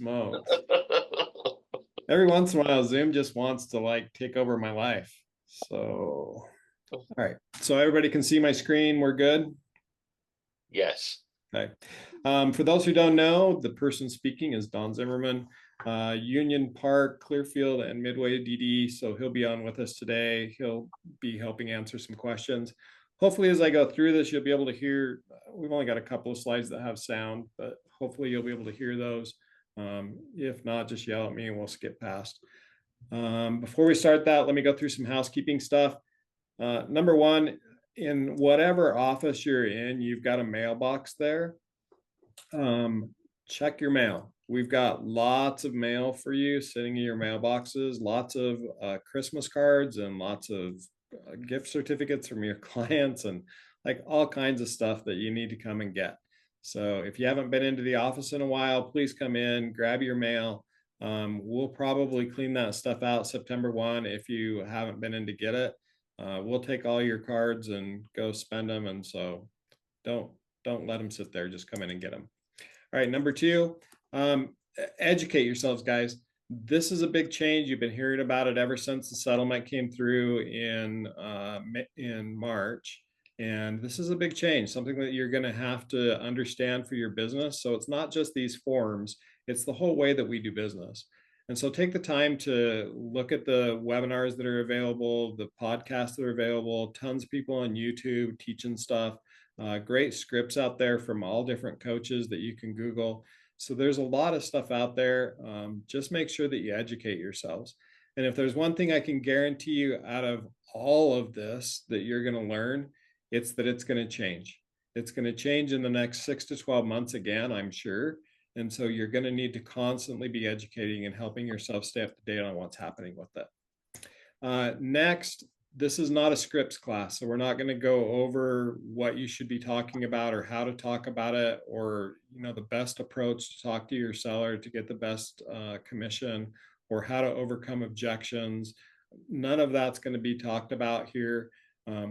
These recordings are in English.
smokes. Every once in a while, Zoom just wants to like take over my life. So, all right. So everybody can see my screen. We're good? Yes. Okay. For those who don't know, the person speaking is Don Zimmerman, Union Park, Clearfield, and Midway DD. So he'll be on with us today. He'll be helping answer some questions. Hopefully, as I go through this, you'll be able to hear. We've only got a couple of slides that have sound, but hopefully you'll be able to hear those. If not, just yell at me and we'll skip past. Before we start that, let me go through some housekeeping stuff. Number one, in whatever office you're in, you've got a mailbox there. Check your mail. We've got lots of mail for you sitting in your mailboxes, lots of Christmas cards and lots of gift certificates from your clients and like all kinds of stuff that you need to come and get. So if you haven't been into the office in a while, please come in, grab your mail. We'll probably clean that stuff out September 1 if you haven't been in to get it. We'll take all your cards and go spend them. And so don't let them sit there. Just come in and get them. All right, number two, educate yourselves, guys. This is a big change. You've been hearing about it ever since the settlement came through in March. And this is a big change, something that you're going to have to understand for your business. So it's not just these forms, it's the whole way that we do business. And so take the time to look at the webinars that are available, the podcasts that are available, tons of people on YouTube teaching stuff, great scripts out there from all different coaches that you can Google. So there's a lot of stuff out there. Just make sure that you educate yourselves. And if there's one thing I can guarantee you out of all of this that you're going to learn, it's that it's going to change. It's going to change in the next 6 to 12 months again, I'm sure. And so you're going to need to constantly be educating and helping yourself stay up to date on what's happening with it. Next, this is not a scripts class, so we're not going to go over what you should be talking about or how to talk about it, or the best approach to talk to your seller to get the best commission, or how to overcome objections. None of that's going to be talked about here.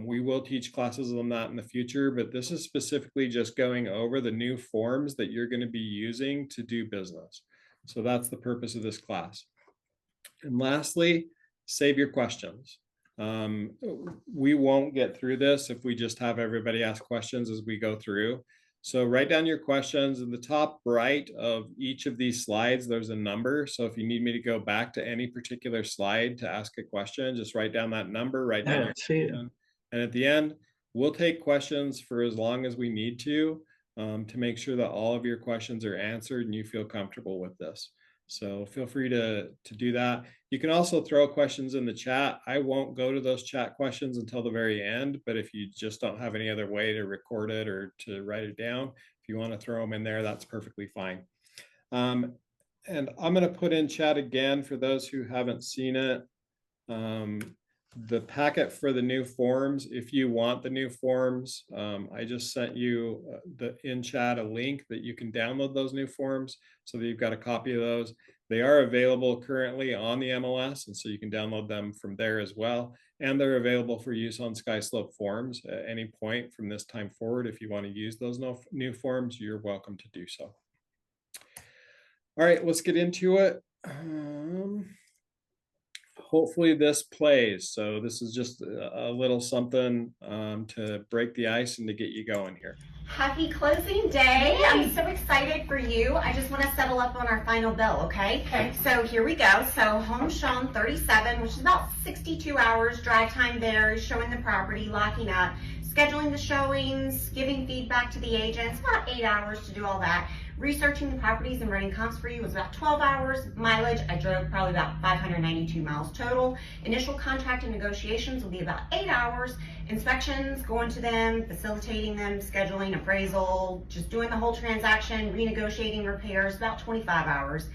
We will teach classes on that in the future, but this is specifically just going over the new forms that you're going to be using to do business. So that's the purpose of this class. And lastly, save your questions. We won't get through this if we just have everybody ask questions as we go through. So write down your questions. In the top right of each of these slides, there's a number. So if you need me to go back to any particular slide to ask a question, just write down that number, write down your question. And at the end, we'll take questions for as long as we need to make sure that all of your questions are answered and you feel comfortable with this. So feel free to do that. You can also throw questions in the chat. I won't go to those chat questions until the very end, but if you just don't have any other way to record it or to write it down, if you want to throw them in there, that's perfectly fine. And I'm going to put in chat again for those who haven't seen it. The packet for the new forms, if you want the new forms, I just sent you in chat a link that you can download those new forms so that you've got a copy of those. They are available currently on the MLS, and so you can download them from there as well. And they're available for use on SkySlope forms at any point from this time forward. If you want to use those new forms, you're welcome to do so. All right, let's get into it. Hopefully this plays. So this is just a little something to break the ice and to get you going here. Happy closing day. I'm so excited for you. I just want to settle up on our final bill, okay? Okay. So here we go. So home shown 37, which is about 62 hours drive time there, showing the property, locking up, scheduling the showings, giving feedback to the agents, about 8 hours to do all that. Researching the properties and running comps for you was about 12 hours. Mileage, I drove probably about 592 miles total. Initial contract and negotiations will be about 8 hours. Inspections, going to them, facilitating them, scheduling, appraisal, just doing the whole transaction, renegotiating repairs, about 25 hours.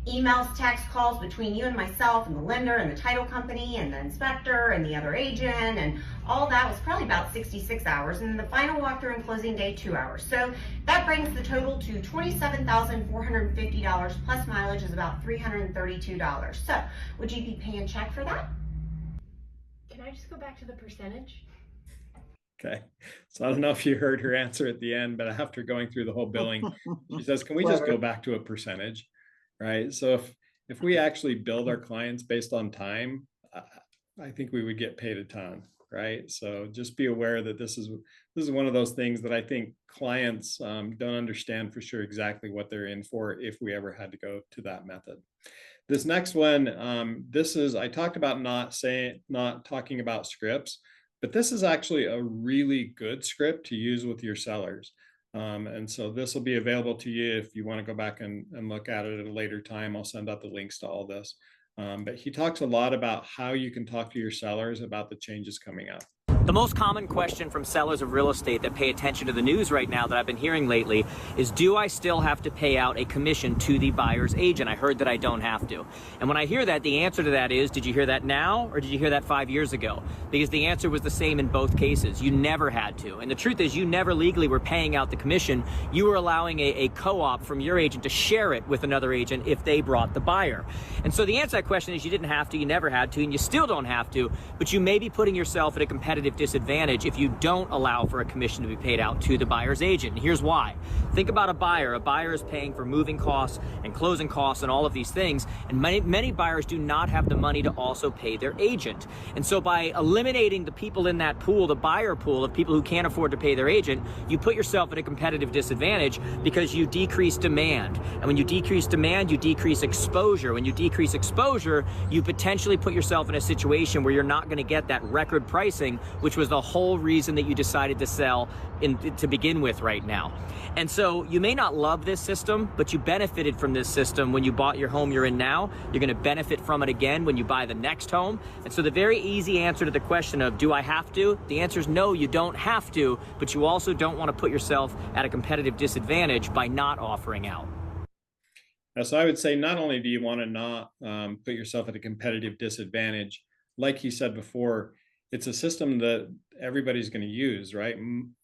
Emails, text calls between you and myself and the lender and the title company and the inspector and the other agent, and all that was probably about 66 hours. And the final walkthrough and closing day, 2 hours. So that brings the total to $27,450 plus mileage is about $332. So would you be paying check for that? Can I just go back to the percentage? Okay, so I don't know if you heard her answer at the end, but after going through the whole billing, she says, can we just go back to a percentage? right? So if we actually build our clients based on time, I think we would get paid a ton, right? So just be aware that this is one of those things that I think clients don't understand for sure exactly what they're in for if we ever had to go to that method. This next one, I talked about not talking about scripts, but this is actually a really good script to use with your sellers. And so this will be available to you if you want to go back and look at it at a later time. I'll send out the links to all this. But he talks a lot about how you can talk to your sellers about the changes coming up. The most common question from sellers of real estate that pay attention to the news right now that I've been hearing lately is, do I still have to pay out a commission to the buyer's agent? I heard that I don't have to. And when I hear that, the answer to that is, did you hear that now or did you hear that 5 years ago? Because the answer was the same in both cases. You never had to. And the truth is, you never legally were paying out the commission. You were allowing a co-op from your agent to share it with another agent if they brought the buyer. And so the answer to that question is, you didn't have to, you never had to, and you still don't have to, but you may be putting yourself at a competitive disadvantage if you don't allow for a commission to be paid out to the buyer's agent. And here's why. Think about a buyer. A buyer is paying for moving costs and closing costs and all of these things, and many buyers do not have the money to also pay their agent. And so by eliminating the people in that pool, the buyer pool of people who can't afford to pay their agent, you put yourself at a competitive disadvantage because you decrease demand. And when you decrease demand, you decrease exposure. When you decrease exposure, you potentially put yourself in a situation where you're not going to get that record pricing, which was the whole reason that you decided to sell to begin with right now. And so you may not love this system, but you benefited from this system when you bought your home you're in now. You're going to benefit from it again when you buy the next home. And so the very easy answer to the question of, do I have to? The answer is no, you don't have to, but you also don't want to put yourself at a competitive disadvantage by not offering out. So I would say, not only do you want to not put yourself at a competitive disadvantage, like he said before, it's a system that everybody's going to use, right?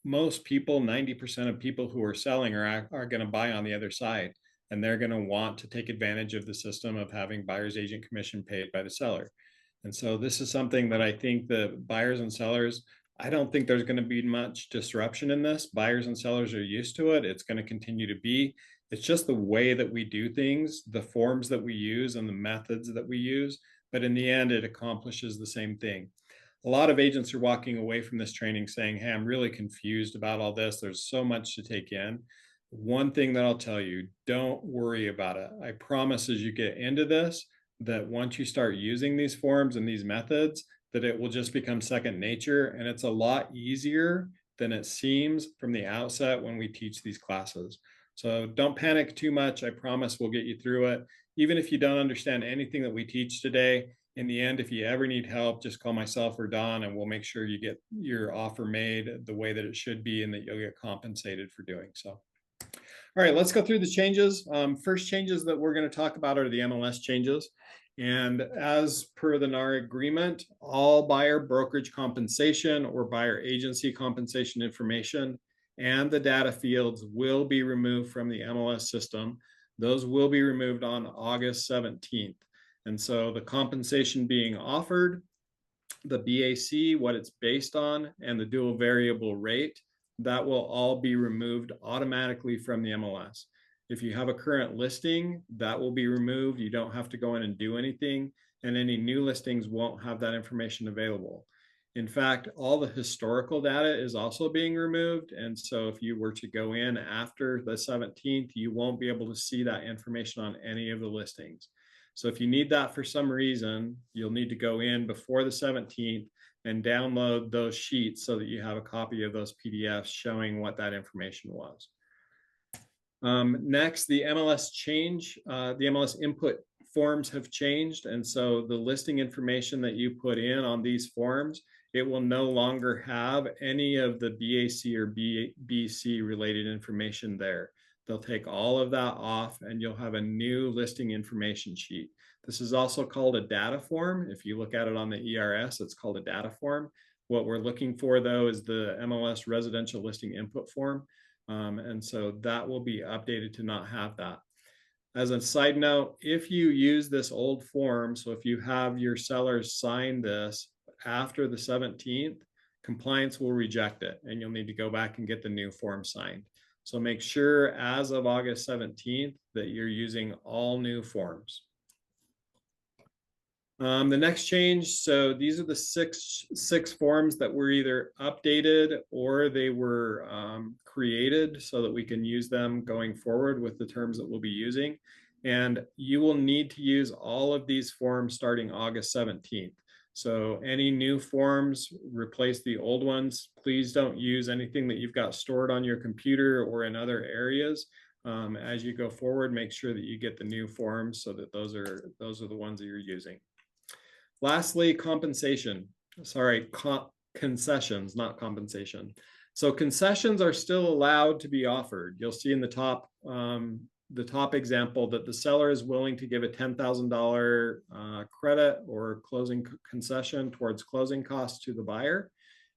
Most people, 90% of people who are selling are going to buy on the other side, and they're going to want to take advantage of the system of having buyer's agent commission paid by the seller. And so this is something that I think the buyers and sellers, I don't think there's going to be much disruption in this. Buyers and sellers are used to it. It's going to continue to be. It's just the way that we do things, the forms that we use and the methods that we use. But in the end, it accomplishes the same thing. A lot of agents are walking away from this training saying, hey, I'm really confused about all this. There's so much to take in. One thing that I'll tell you, don't worry about it. I promise as you get into this, that once you start using these forms and these methods, that it will just become second nature. And it's a lot easier than it seems from the outset when we teach these classes. So don't panic too much. I promise we'll get you through it. Even if you don't understand anything that we teach today, in the end, if you ever need help, just call myself or Don, and we'll make sure you get your offer made the way that it should be and that you'll get compensated for doing so. All right, let's go through the changes. First changes that we're going to talk about are the MLS changes. And as per the NAR agreement, all buyer brokerage compensation or buyer agency compensation information and the data fields will be removed from the MLS system. Those will be removed on August 17th. And so the compensation being offered, the BAC, what it's based on, and the dual variable rate, that will all be removed automatically from the MLS. If you have a current listing, that will be removed. You don't have to go in and do anything, and any new listings won't have that information available. In fact, all the historical data is also being removed. And so if you were to go in after the 17th, you won't be able to see that information on any of the listings. So if you need that for some reason, you'll need to go in before the 17th and download those sheets so that you have a copy of those PDFs showing what that information was. Next, the MLS change, the MLS input forms have changed. And so the listing information that you put in on these forms, it will no longer have any of the BAC or BC related information there. They'll take all of that off and you'll have a new listing information sheet. This is also called a data form. If you look at it on the ERS, it's called a data form. What we're looking for though is the MLS residential listing input form. And so that will be updated to not have that. As a side note, if you use this old form, so if you have your sellers sign this after the 17th, compliance will reject it and you'll need to go back and get the new form signed. So make sure as of August 17th that you're using all new forms. The next change, so these are the six forms that were either updated or they were created so that we can use them going forward with the terms that we'll be using. And you will need to use all of these forms starting August 17th. So any new forms replace the old ones. Please don't use anything that you've got stored on your computer or in other areas. As you go forward, make sure that you get the new forms so that those are the ones that you're using. Lastly, compensation. Sorry, concessions, not compensation. So concessions are still allowed to be offered. You'll see in the top example that the seller is willing to give a $10,000 credit or closing concession towards closing costs to the buyer.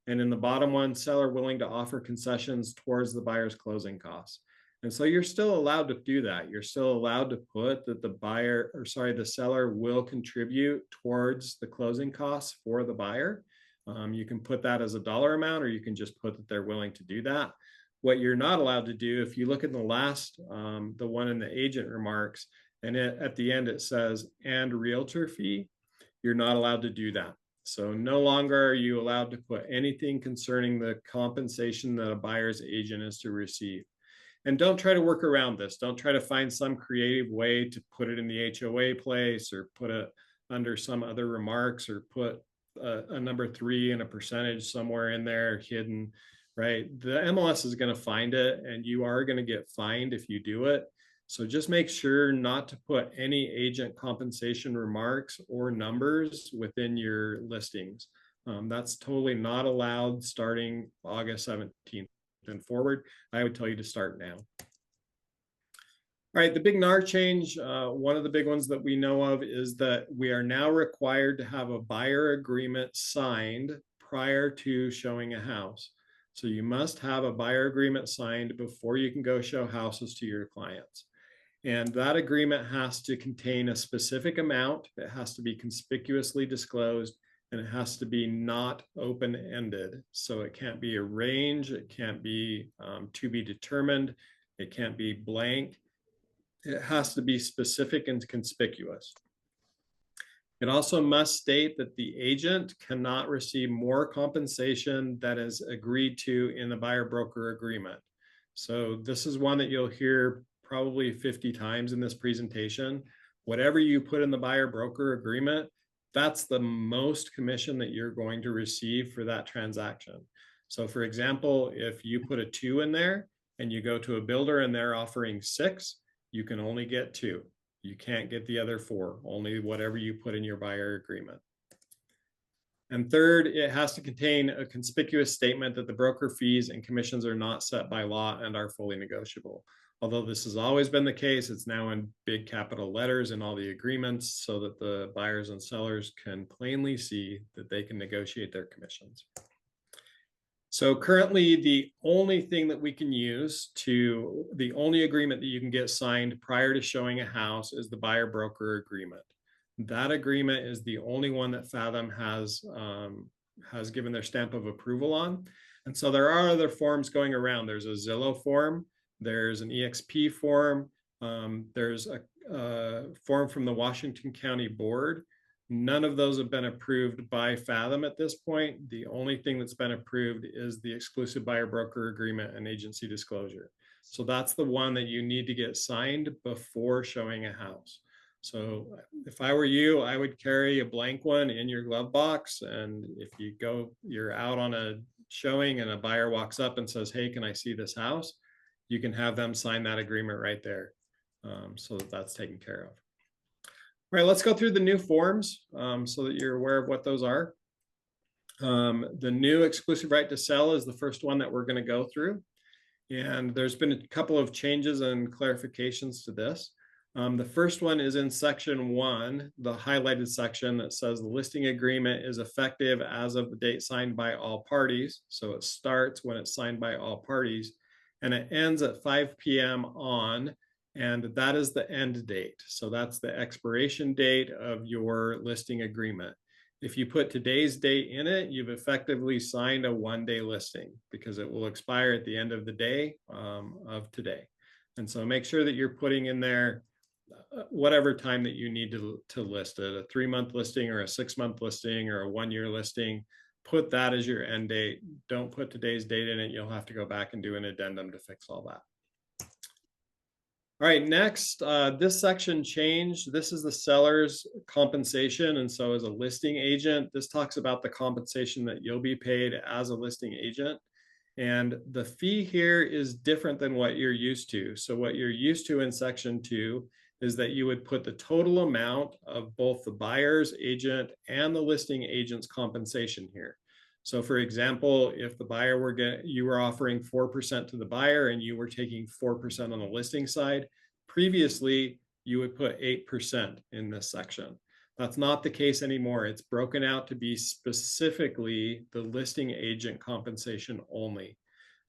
And in the bottom one, seller willing to offer concessions towards the buyer's closing costs. And so you're still allowed to do that. You're still allowed to put that the seller will contribute towards the closing costs for the buyer. You can put that as a dollar amount, or you can just put that they're willing to do that. What you're not allowed to do, if you look at the last, the one in the agent remarks, and at the end it says, and realtor fee, you're not allowed to do that. So no longer are you allowed to put anything concerning the compensation that a buyer's agent is to receive. And don't try to work around this. Don't try to find some creative way to put it in the HOA place or put it under some other remarks or put a number 3 and a percentage somewhere in there hidden, right? The MLS is going to find it and you are going to get fined if you do it. So just make sure not to put any agent compensation remarks or numbers within your listings. That's totally not allowed starting August 17th. And forward, I would tell you to start now. All right, the big NAR change, one of the big ones that we know of is that we are now required to have a buyer agreement signed prior to showing a house. So you must have a buyer agreement signed before you can go show houses to your clients. And that agreement has to contain a specific amount. It has to be conspicuously disclosed, and it has to be not open-ended. So it can't be a range, it can't be to be determined, it can't be blank. It has to be specific and conspicuous. It also must state that the agent cannot receive more compensation that is agreed to in the buyer-broker agreement. So this is one that you'll hear probably 50 times in this presentation. Whatever you put in the buyer-broker agreement, that's the most commission that you're going to receive for that transaction. So for example, if you put a 2 in there and you go to a builder and they're offering 6, you can only get 2. You can't get the other 4, only whatever you put in your buyer agreement. And third, it has to contain a conspicuous statement that the broker fees and commissions are not set by law and are fully negotiable. Although this has always been the case, it's now in big capital letters in all the agreements so that the buyers and sellers can plainly see that they can negotiate their commissions. So currently, the only thing that we can use the only agreement that you can get signed prior to showing a house is the buyer-broker agreement. That agreement is the only one that Fathom has given their stamp of approval on. And so there are other forms going around. There's a Zillow form. There's an EXP form. There's a form from the Washington County Board. None of those have been approved by Fathom at this point. The only thing that's been approved is the exclusive buyer broker agreement and agency disclosure. So that's the one that you need to get signed before showing a house. So if I were you, I would carry a blank one in your glove box. And if you're out on a showing and a buyer walks up and says, hey, can I see this house? You can have them sign that agreement right there, so that that's taken care of. All right, let's go through the new forms so that you're aware of what those are. The new exclusive right to sell is the first one that we're going to go through. And there's been a couple of changes and clarifications to this. The first one is in section 1, the highlighted section that says the listing agreement is effective as of the date signed by all parties. So it starts when it's signed by all parties. And it ends at 5 p.m. on, and that is the end date. So that's the expiration date of your listing agreement. If you put today's date in it, you've effectively signed a 1-day listing because it will expire at the end of the day of today. And so make sure that you're putting in there whatever time that you need to list it, a 3-month listing or a 6-month listing or a 1-year listing. Put that as your end date. Don't put today's date in it. You'll have to go back and do an addendum to fix all that. All right, next, this section changed. This is the seller's compensation. And so as a listing agent, this talks about the compensation that you'll be paid as a listing agent. And the fee here is different than what you're used to. So what you're used to in section 2 is that you would put the total amount of both the buyer's agent and the listing agent's compensation here. So for example, if the buyer you were offering 4% to the buyer and you were taking 4% on the listing side, previously you would put 8% in this section. That's not the case anymore. It's broken out to be specifically the listing agent compensation only.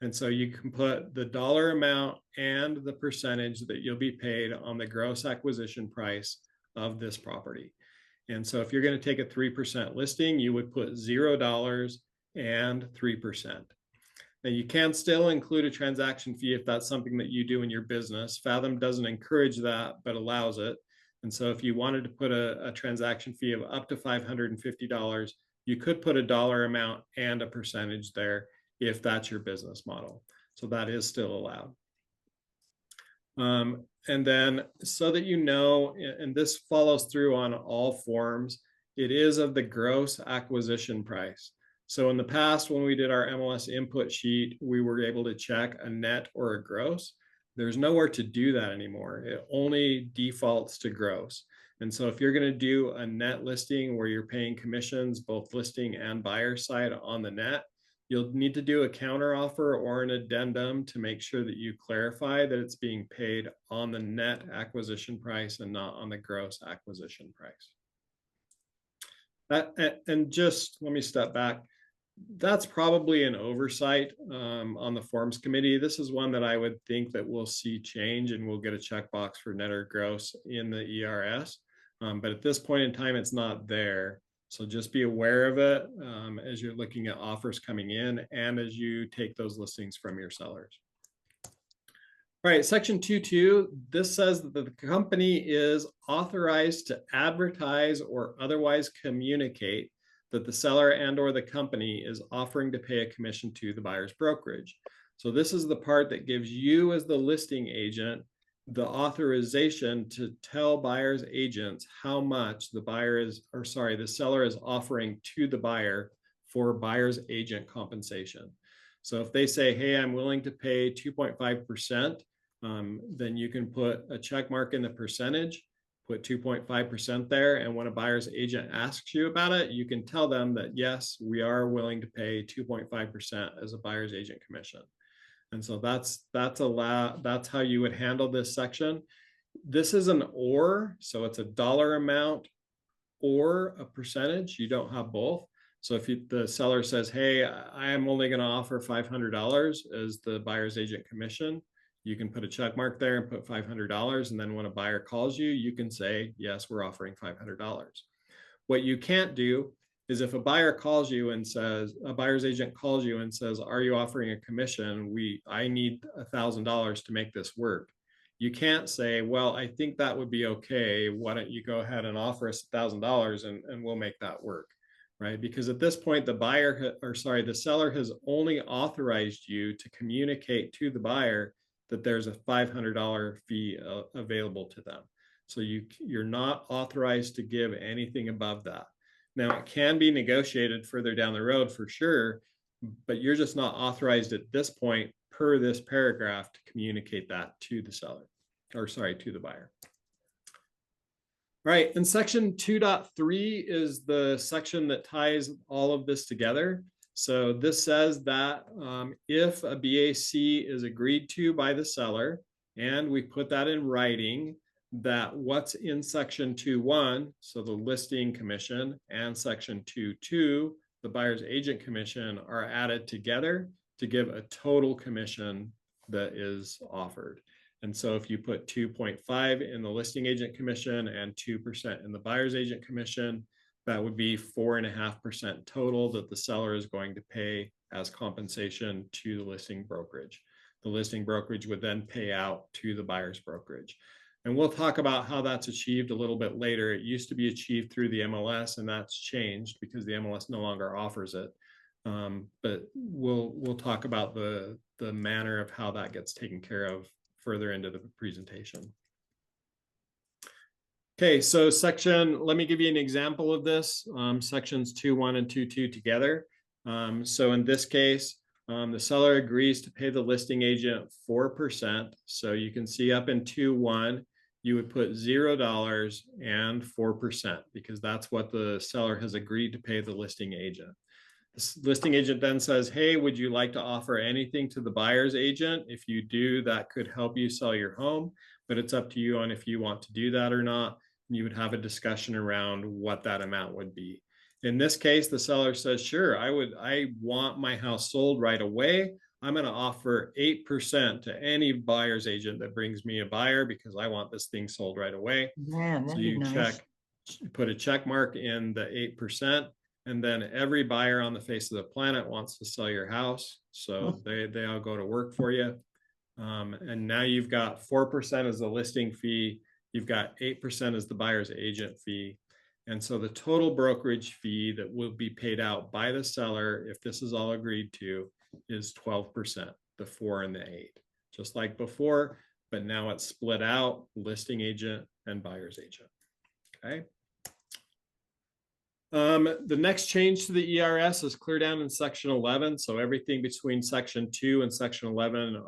And so you can put the dollar amount and the percentage that you'll be paid on the gross acquisition price of this property. And so if you're going to take a 3% listing, you would put $0 and 3%. Now you can still include a transaction fee if that's something that you do in your business. Fathom doesn't encourage that, but allows it. And so if you wanted to put a transaction fee of up to $550, you could put a dollar amount and a percentage there if that's your business model. So that is still allowed. And then so that you know, and this follows through on all forms, it is of the gross acquisition price. So in the past, when we did our MLS input sheet, we were able to check a net or a gross. There's nowhere to do that anymore. It only defaults to gross. And so if you're going to do a net listing where you're paying commissions, both listing and buyer side on the net, you'll need to do a counter offer or an addendum to make sure that you clarify that it's being paid on the net acquisition price and not on the gross acquisition price. And just let me step back. That's probably an oversight on the forms committee. This is one that I would think that we'll see change and we'll get a checkbox for net or gross in the ERS. But at this point in time, it's not there. So just be aware of it as you're looking at offers coming in and as you take those listings from your sellers. All right, section 2.2, this says that the company is authorized to advertise or otherwise communicate that the seller and or the company is offering to pay a commission to the buyer's brokerage. So this is the part that gives you as the listing agent the authorization to tell buyer's agents how much the seller is offering to the buyer for buyer's agent compensation. So if they say, hey, I'm willing to pay 2.5%, then you can put a check mark in the percentage, put 2.5% there. And when a buyer's agent asks you about it, you can tell them that, yes, we are willing to pay 2.5% as a buyer's agent commission. And so that's how you would handle this section. This is an or, so it's a dollar amount or a percentage. You don't have both. So if the seller says, hey, I am only going to offer $500 as the buyer's agent commission, you can put a check mark there and put $500. And then when a buyer calls you, you can say, yes, we're offering $500. What you can't do is if a buyer calls you and says, a buyer's agent calls you and says, are you offering a commission? I need $1,000 to make this work. You can't say, well, I think that would be okay. Why don't you go ahead and offer us $1,000 and we'll make that work, right? Because at this point, the seller has only authorized you to communicate to the buyer that there's a $500 fee available to them. So you're not authorized to give anything above that. Now, it can be negotiated further down the road for sure, but you're just not authorized at this point per this paragraph to communicate that to the seller, to the buyer. All right, and section 2.3 is the section that ties all of this together. So this says that if a BAC is agreed to by the seller, and we put that in writing, that what's in section 2.1, so the listing commission, and section 2.2, the buyer's agent commission, are added together to give a total commission that is offered. And so if you put 2.5 in the listing agent commission and 2% in the buyer's agent commission, that would be 4.5% total that the seller is going to pay as compensation to the listing brokerage. The listing brokerage would then pay out to the buyer's brokerage. And we'll talk about how that's achieved a little bit later. It used to be achieved through the MLS, and that's changed because the MLS no longer offers it. But we'll talk about the manner of how that gets taken care of further into the presentation. Okay, so let me give you an example of this, sections 2.1 and 2.2 together. So in this case, the seller agrees to pay the listing agent 4%. So you can see up in 2.1, you would put $0 and 4% because that's what the seller has agreed to pay the listing agent. The listing agent then says, hey, would you like to offer anything to the buyer's agent? If you do, that could help you sell your home, but it's up to you on if you want to do that or not. You would have a discussion around what that amount would be. In this case, the seller says, sure, I want my house sold right away. I'm going to offer 8% to any buyer's agent that brings me a buyer because I want this thing sold right away. Man, so that'd you be nice. put a check mark in the 8%. And then every buyer on the face of the planet wants to sell your house. So they all go to work for you. And now you've got 4% as the listing fee. You've got 8% as the buyer's agent fee. And so the total brokerage fee that will be paid out by the seller, if this is all agreed to, is 12%, the 4 and the 8, just like before, but now it's split out, listing agent and buyer's agent. Okay. The next change to the ERS is clear down in section 11. So everything between section 2 and section 11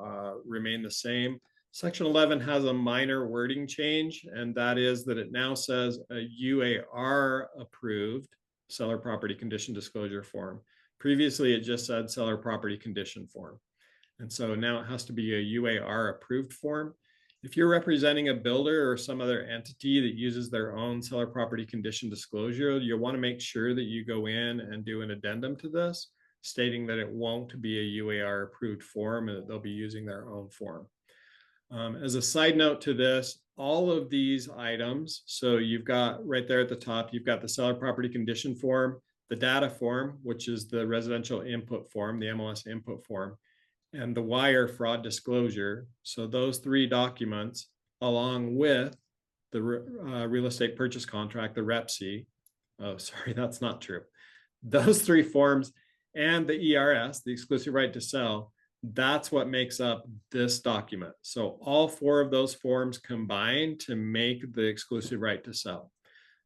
remain the same. Section 11 has a minor wording change, and that is that it now says a UAR approved seller property condition disclosure form. Previously, it just said seller property condition form. And so now it has to be a UAR approved form. If you're representing a builder or some other entity that uses their own seller property condition disclosure, you'll want to make sure that you go in and do an addendum to this, stating that it won't be a UAR approved form and that they'll be using their own form. As a side note to this, all of these items, so you've got right there at the top, you've got the seller property condition form, the data form, which is the residential input form, the MLS input form, and the wire fraud disclosure. So those 3 documents, along with the real estate purchase contract, the REPC. Oh, sorry, that's not true. Those 3 forms and the ERS, the exclusive right to sell, that's what makes up this document. So all 4 of those forms combine to make the exclusive right to sell.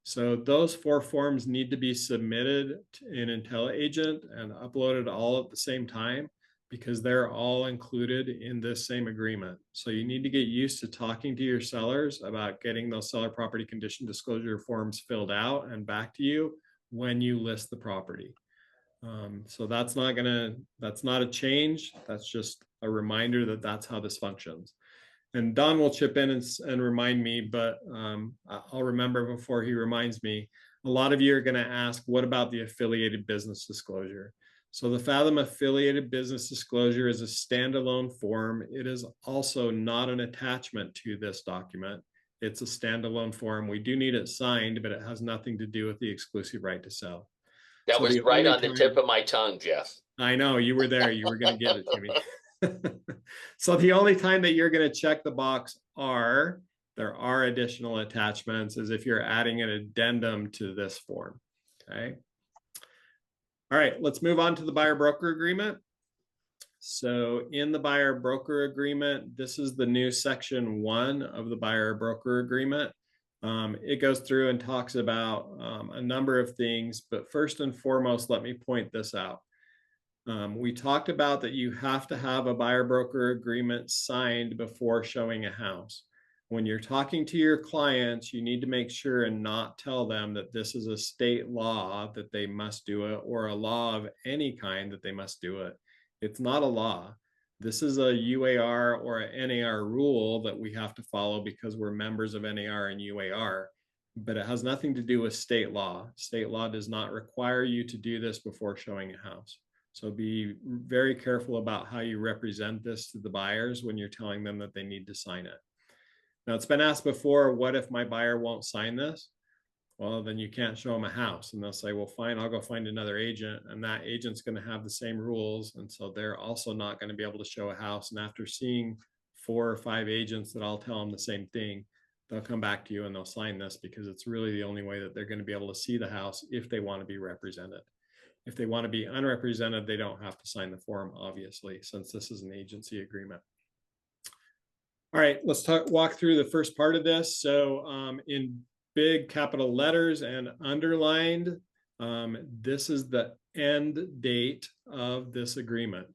So those 4 forms need to be submitted in IntelliAgent and uploaded all at the same time, because they're all included in this same agreement. So you need to get used to talking to your sellers about getting those seller property condition disclosure forms filled out and back to you when you list the property. So that's not a change. That's just a reminder that that's how this functions. And Don will chip in and remind me, but I'll remember before he reminds me. A lot of you are going to ask, what about the affiliated business disclosure? So the Fathom affiliated business disclosure is a standalone form. It is also not an attachment to this document. It's a standalone form. We do need it signed, but it has nothing to do with the exclusive right to sell. That So was right on the tip of my tongue, Jeff. I know, you were there. You were going to give it to me. So the only time that you're going to check the box there are additional attachments is if you're adding an addendum to this form. Okay. All right, let's move on to the buyer broker agreement. So in the buyer broker agreement, this is the new section 1 of the buyer broker agreement. It goes through and talks about a number of things, but first and foremost, let me point this out. We talked about that you have to have a buyer broker agreement signed before showing a house. When you're talking to your clients, you need to make sure and not tell them that this is a state law that they must do it, or a law of any kind that they must do it. It's not a law. This is a UAR or a NAR rule that we have to follow because we're members of NAR and UAR, but it has nothing to do with state law. State law does not require you to do this before showing a house. So be very careful about how you represent this to the buyers when you're telling them that they need to sign it. Now, it's been asked before, what if my buyer won't sign this? Well, then you can't show them a house. And they'll say, well, fine, I'll go find another agent. And that agent's going to have the same rules. And so they're also not going to be able to show a house. And after seeing 4 or 5 agents that all tell them the same thing, they'll come back to you and they'll sign this, because it's really the only way that they're going to be able to see the house if they want to be represented. If they want to be unrepresented, they don't have to sign the form, obviously, since this is an agency agreement. All right, let's walk through the first part of this. So in big capital letters and underlined, this is the end date of this agreement.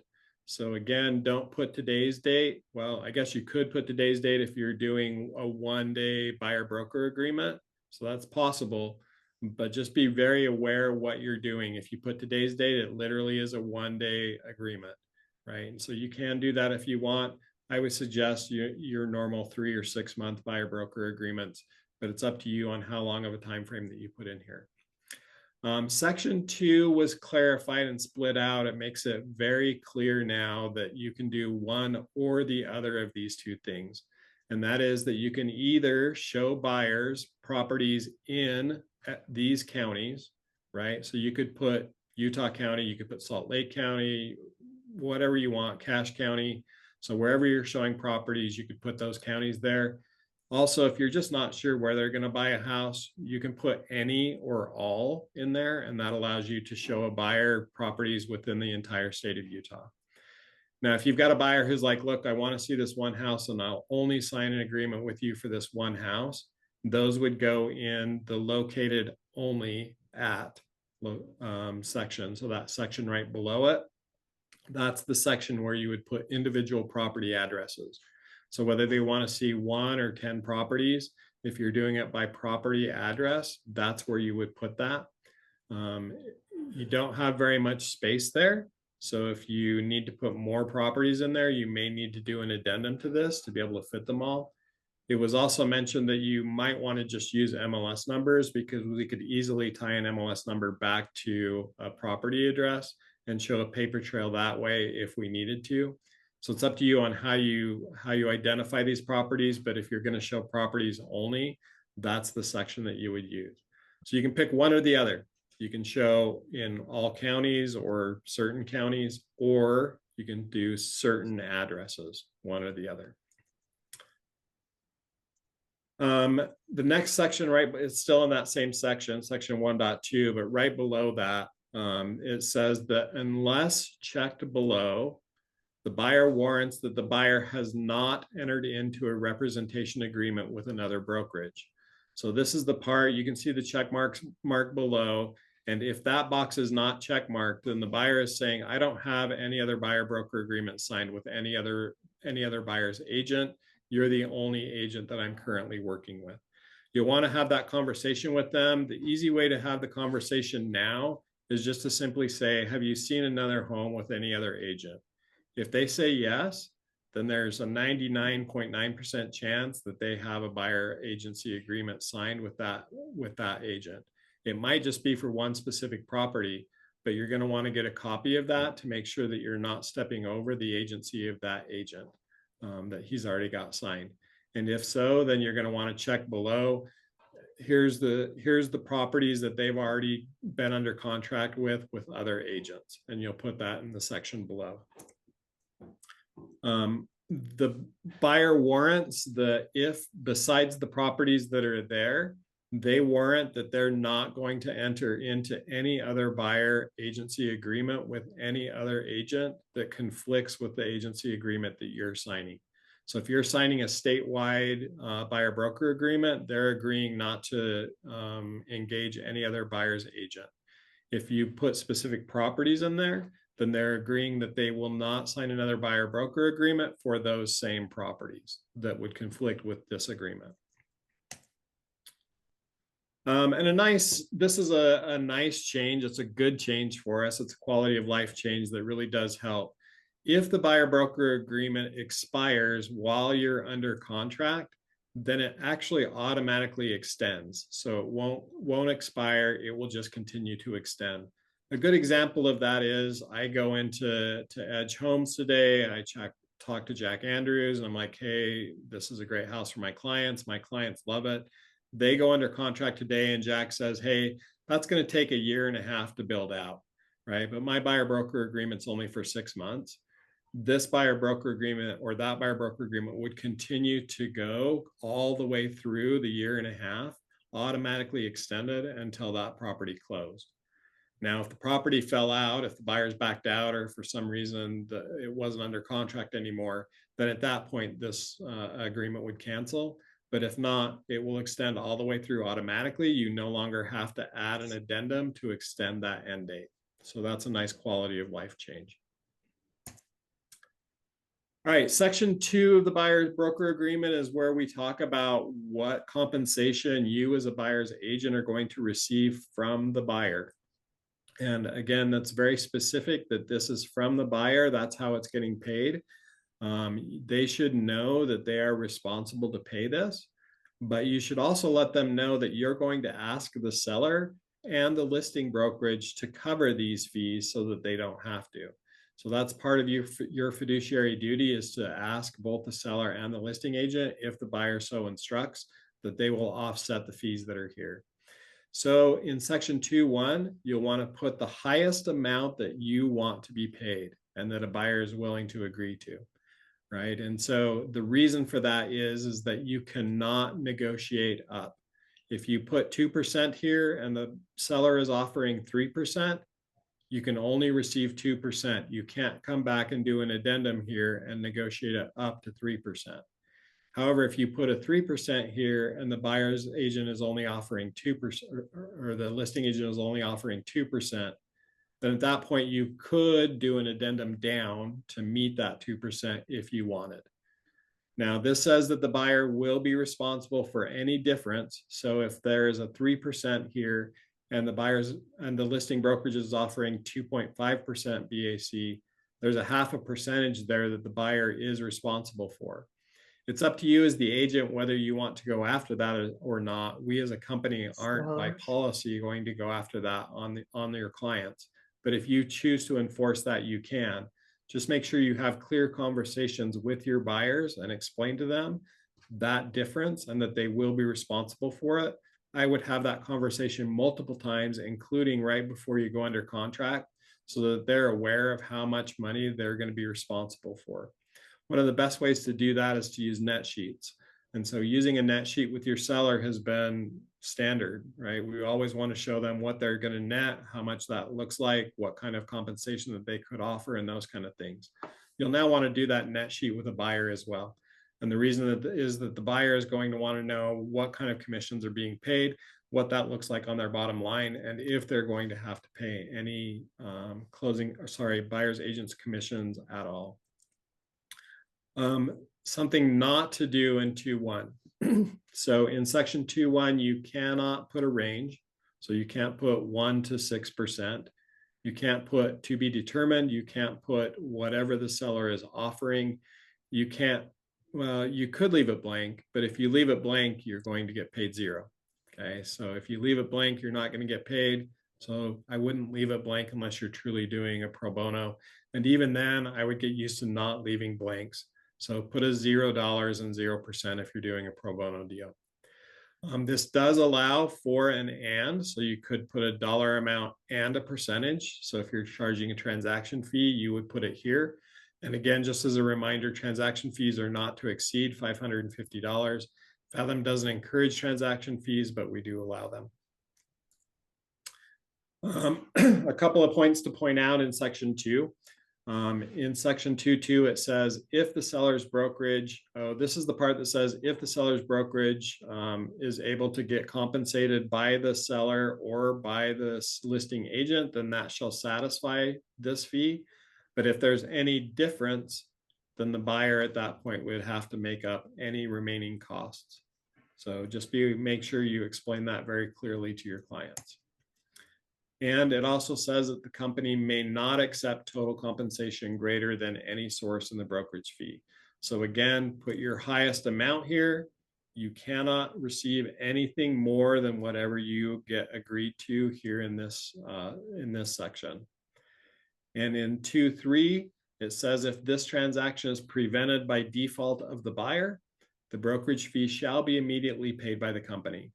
So again, don't put today's date. Well, I guess you could put today's date if you're doing a 1-day buyer broker agreement. So that's possible, but just be very aware of what you're doing. If you put today's date, it literally is a 1-day agreement, right? And so you can do that if you want. I would suggest your normal 3 or 6 month buyer broker agreements, but it's up to you on how long of a time frame that you put in here. Section 2 was clarified and split out. It makes it very clear now that you can do one or the other of these 2 things. And that is that you can either show buyers properties in these counties, right? So you could put Utah County, you could put Salt Lake County, whatever you want, Cache County. So wherever you're showing properties, you could put those counties there. Also, if you're just not sure where they're going to buy a house, you can put any or all in there, and that allows you to show a buyer properties within the entire state of Utah. Now, if you've got a buyer who's like, look, I want to see this one house and I'll only sign an agreement with you for this one house, those would go in the located only at section. So that section right below it, that's the section where you would put individual property addresses. So whether they want to see 1 or 10 properties, if you're doing it by property address, that's where you would put that. You don't have very much space there. So if you need to put more properties in there, you may need to do an addendum to this to be able to fit them all. It was also mentioned that you might want to just use MLS numbers, because we could easily tie an MLS number back to a property address and show a paper trail that way if we needed to. So it's up to you on how you identify these properties, but if you're going to show properties only, that's the section that you would use. So you can pick one or the other. You can show in all counties or certain counties, or you can do certain addresses, one or the other. The next section, right, it's still in that same section, section 1.2, but right below that, it says that unless checked below, the buyer warrants that the buyer has not entered into a representation agreement with another brokerage. So this is the part, you can see the check mark below. And if that box is not check marked, then the buyer is saying, I don't have any other buyer broker agreement signed with any other buyer's agent. You're the only agent that I'm currently working with. You'll want to have that conversation with them. The easy way to have the conversation now is just to simply say, have you seen another home with any other agent? If they say yes, then there's a 99.9% chance that they have a buyer agency agreement signed with that agent. It might just be for one specific property, but you're going to want to get a copy of that to make sure that you're not stepping over the agency of that agent that he's already got signed. And if so, then you're going to want to check below. Here's the properties that they've already been under contract with other agents, and you'll put that in the section below. The buyer warrants if besides the properties that are there, they warrant that they're not going to enter into any other buyer agency agreement with any other agent that conflicts with the agency agreement that you're signing. So if you're signing a statewide buyer broker agreement, they're agreeing not to engage any other buyer's agent. If you put specific properties in there, then they're agreeing that they will not sign another buyer broker agreement for those same properties that would conflict with this agreement. And this is a nice change. It's a good change for us. It's a quality of life change that really does help. If the buyer broker agreement expires while you're under contract, then it actually automatically extends. So it won't expire. It will just continue to extend. A good example of that is I go into Edge Homes today. I talk to Jack Andrews and I'm like, hey, this is a great house for my clients. My clients love it. they go under contract today and Jack says, hey, that's going to take a year and a half to build out, right? But my buyer broker agreement's only for 6 months. This buyer broker agreement or that buyer broker agreement would continue to go all the way through the year and a half, automatically extended until that property closed. Now, if the property fell out, if the buyers backed out, or for some reason it wasn't under contract anymore, then at that point, this agreement would cancel. But if not, it will extend all the way through automatically. You no longer have to add an addendum to extend that end date. So that's a nice quality of life change. All right, section 2 of the buyer's broker agreement is where we talk about what compensation you as a buyer's agent are going to receive from the buyer. And again, that's very specific that this is from the buyer. That's how it's getting paid. They should know that they are responsible to pay this, but you should also let them know that you're going to ask the seller and the listing brokerage to cover these fees so that they don't have to. So that's part of your fiduciary duty, is to ask both the seller and the listing agent, if the buyer so instructs, that they will offset the fees that are here. So in section 2.1, you'll want to put the highest amount that you want to be paid and that a buyer is willing to agree to, right? And so the reason for that is that you cannot negotiate up. If you put 2% here and the seller is offering 3%, you can only receive 2%. You can't come back and do an addendum here and negotiate it up to 3%. However, if you put a 3% here and the buyer's agent is only offering 2%, or the listing agent is only offering 2%, then at that point you could do an addendum down to meet that 2% if you wanted. Now, this says that the buyer will be responsible for any difference. So if there is a 3% here and the listing brokerage is offering 2.5% BAC, there's a 0.5% there that the buyer is responsible for. It's up to you as the agent whether you want to go after that or not. We as a company aren't by policy going to go after that on your clients. But if you choose to enforce that, you can. Just make sure you have clear conversations with your buyers and explain to them that difference and that they will be responsible for it. I would have that conversation multiple times, including right before you go under contract, so that they're aware of how much money they're going to be responsible for. One of the best ways to do that is to use net sheets. And so using a net sheet with your seller has been standard, right? We always want to show them what they're going to net, how much that looks like, what kind of compensation that they could offer, and those kind of things. You'll now want to do that net sheet with a buyer as well. And the reason is that the buyer is going to want to know what kind of commissions are being paid, what that looks like on their bottom line, and if they're going to have to pay any buyer's agent's commissions at all. Something not to do in 2.1. So in section 2.1, you cannot put a range. So you can't put 1 to 6%. You can't put to be determined. You can't put whatever the seller is offering. You can't, well, you could leave it blank, but if you leave it blank, you're going to get paid 0. Okay, so if you leave it blank, you're not going to get paid. So I wouldn't leave it blank unless you're truly doing a pro bono. And even then, I would get used to not leaving blanks. So put a $0 and 0% if you're doing a pro bono deal. This does allow for an and, so you could put a dollar amount and a percentage. So if you're charging a transaction fee, you would put it here. And again, just as a reminder, transaction fees are not to exceed $550. Fathom doesn't encourage transaction fees, but we do allow them. A couple of points to point out in section 2. In section 2.2, it says if the seller's brokerage, this is the part that says if the seller's brokerage is able to get compensated by the seller or by the listing agent, then that shall satisfy this fee. But if there's any difference, then the buyer at that point would have to make up any remaining costs. So just make sure you explain that very clearly to your clients. And it also says that the company may not accept total compensation greater than any source in the brokerage fee. So again, put your highest amount here. You cannot receive anything more than whatever you get agreed to here in this section. And in 2.3, it says if this transaction is prevented by default of the buyer, the brokerage fee shall be immediately paid by the company.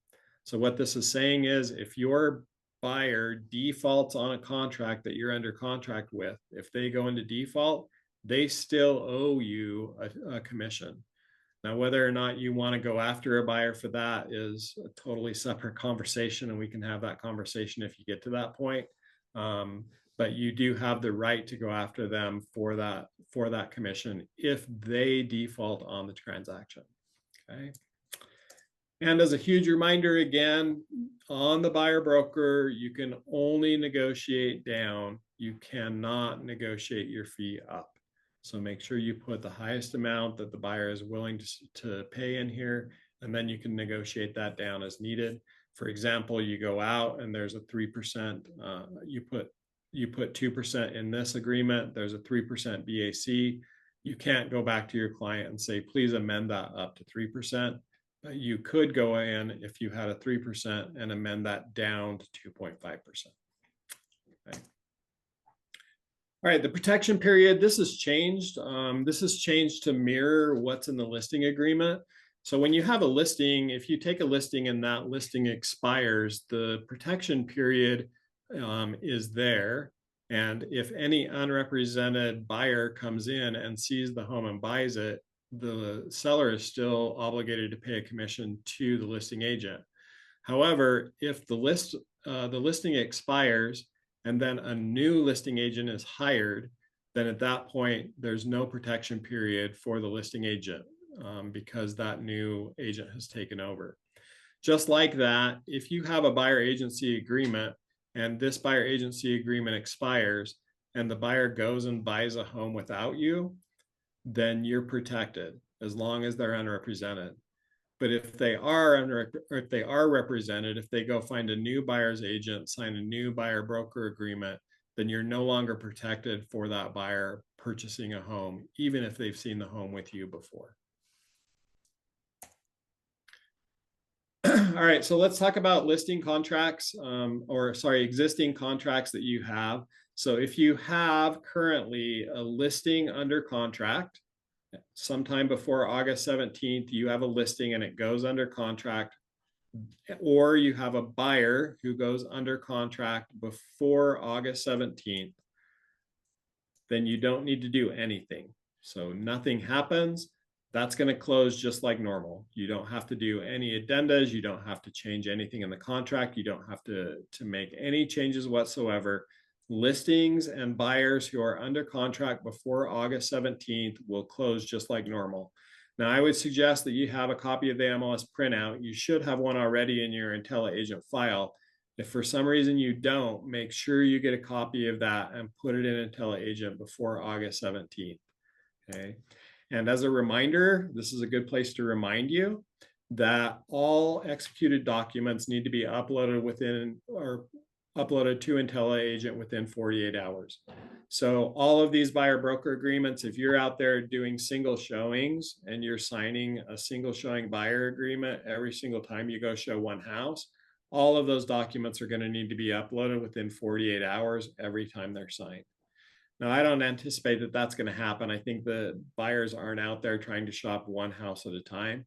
So what this is saying is if your buyer defaults on a contract that you're under contract with, if they go into default, they still owe you a commission. Now, whether or not you want to go after a buyer for that is a totally separate conversation, and we can have that conversation if you get to that point. But you do have the right to go after them for that commission if they default on the transaction. Okay. And as a huge reminder, again, on the buyer broker, you can only negotiate down. You cannot negotiate your fee up. So make sure you put the highest amount that the buyer is willing to pay in here, and then you can negotiate that down as needed. For example, you go out and there's a 3%, you put 2% in this agreement, there's a 3% BAC. You can't go back to your client and say, please amend that up to 3%. But you could go in if you had a 3% and amend that down to 2.5%. Okay. All right, the protection period, this has changed. This has changed to mirror what's in the listing agreement. So when you have a listing, if you take a listing and that listing expires, the protection period is there. And if any unrepresented buyer comes in and sees the home and buys it, the seller is still obligated to pay a commission to the listing agent. However, if the listing expires and then a new listing agent is hired, then at that point, there's no protection period for the listing agent because that new agent has taken over. Just like that, if you have a buyer agency agreement and this buyer agency agreement expires and the buyer goes and buys a home without you, then you're protected as long as they're unrepresented. But if they are represented, if they go find a new buyer's agent, sign a new buyer broker agreement, then you're no longer protected for that buyer purchasing a home, even if they've seen the home with you before. All right, so let's talk about listing contracts, existing contracts that you have. So if you have currently a listing under contract, sometime before August 17th, you have a listing and it goes under contract, or you have a buyer who goes under contract before August 17th, then you don't need to do anything. So nothing happens. That's going to close just like normal. You don't have to do any addendas. You don't have to change anything in the contract. You don't have to make any changes whatsoever. Listings and buyers who are under contract before August 17th will close just like normal. Now, I would suggest that you have a copy of the MLS printout. You should have one already in your IntelliAgent file. If for some reason you don't, make sure you get a copy of that and put it in IntelliAgent before August 17th. Okay. And as a reminder, this is a good place to remind you that all executed documents need to be uploaded to IntelliAgent within 48 hours. So all of these buyer broker agreements, if you're out there doing single showings and you're signing a single showing buyer agreement every single time you go show one house, all of those documents are going to need to be uploaded within 48 hours every time they're signed. Now, I don't anticipate that that's going to happen. I think the buyers aren't out there trying to shop one house at a time.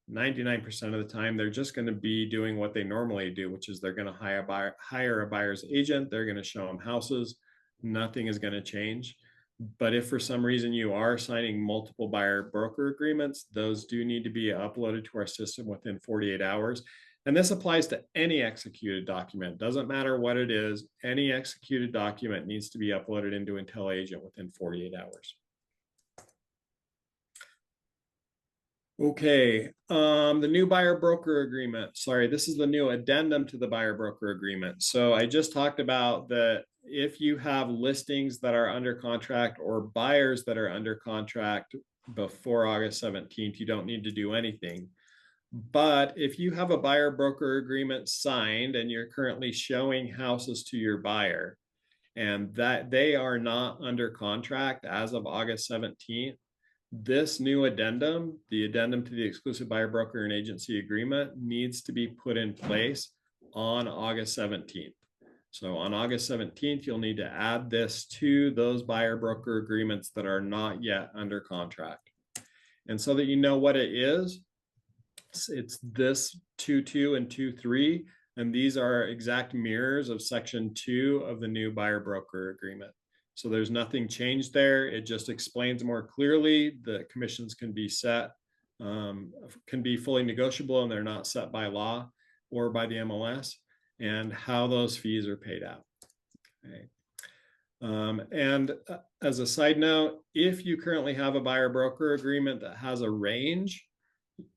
99% of the time, they're just going to be doing what they normally do, which is they're going to hire a buyer's agent. They're going to show them houses. Nothing is going to change. But if for some reason you are signing multiple buyer broker agreements, those do need to be uploaded to our system within 48 hours. And this applies to any executed document. Doesn't matter what it is, any executed document needs to be uploaded into IntelliAgent within 48 hours. Okay, the new buyer broker agreement. Sorry, this is the new addendum to the buyer broker agreement. So I just talked about that if you have listings that are under contract or buyers that are under contract before August 17th, you don't need to do anything. But if you have a buyer broker agreement signed and you're currently showing houses to your buyer and that they are not under contract as of August 17th, this new addendum, the addendum to the exclusive buyer broker and agency agreement, needs to be put in place on August 17th. So on August 17th, you'll need to add this to those buyer broker agreements that are not yet under contract. And so that you know what it is, It's this 2.2 and 2.3, and these are exact mirrors of section 2 of the new buyer broker agreement. So there's nothing changed there. It just explains more clearly the commissions can be set, can be fully negotiable, and they're not set by law or by the MLS, and how those fees are paid out. Okay. And as a side note, if you currently have a buyer broker agreement that has a range,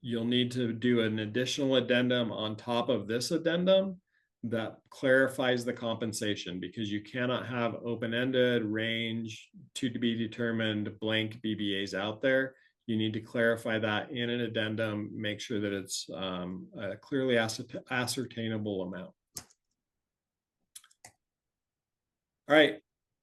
you'll need to do an additional addendum on top of this addendum that clarifies the compensation, because you cannot have open-ended, range, to be determined, blank BBAs out there. You need to clarify that in an addendum, make sure that it's a clearly ascertainable amount. All right.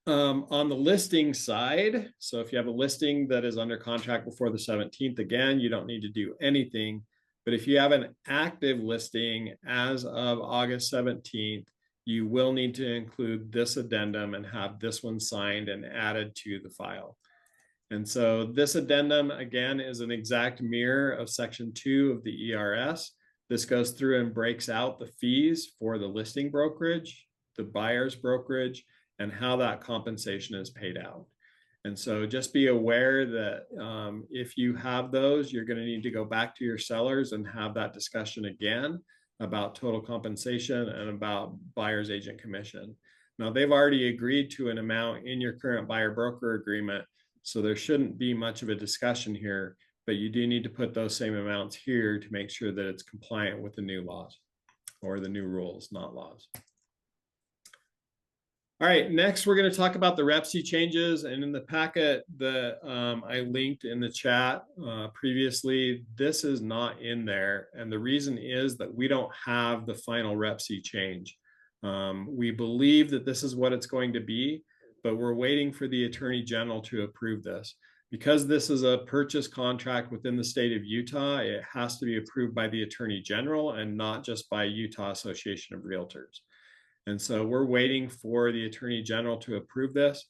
On the listing side, so if you have a listing that is under contract before the 17th, again, you don't need to do anything. But if you have an active listing as of August 17th, you will need to include this addendum and have this one signed and added to the file. And so this addendum, again, is an exact mirror of section 2 of the ERS. This goes through and breaks out the fees for the listing brokerage, the buyer's brokerage, and how that compensation is paid out. And so just be aware that if you have those, you're going to need to go back to your sellers and have that discussion again about total compensation and about buyer's agent commission. Now, they've already agreed to an amount in your current buyer broker agreement, so there shouldn't be much of a discussion here, but you do need to put those same amounts here to make sure that it's compliant with the new laws, or the new rules, not laws. All right, next we're going to talk about the REPC changes, and in the packet that I linked in the chat previously, this is not in there, and the reason is that we don't have the final REPC change. We believe that this is what it's going to be, but we're waiting for the Attorney General to approve this. Because this is a purchase contract within the state of Utah, it has to be approved by the Attorney General and not just by Utah Association of Realtors. And so we're waiting for the Attorney General to approve this.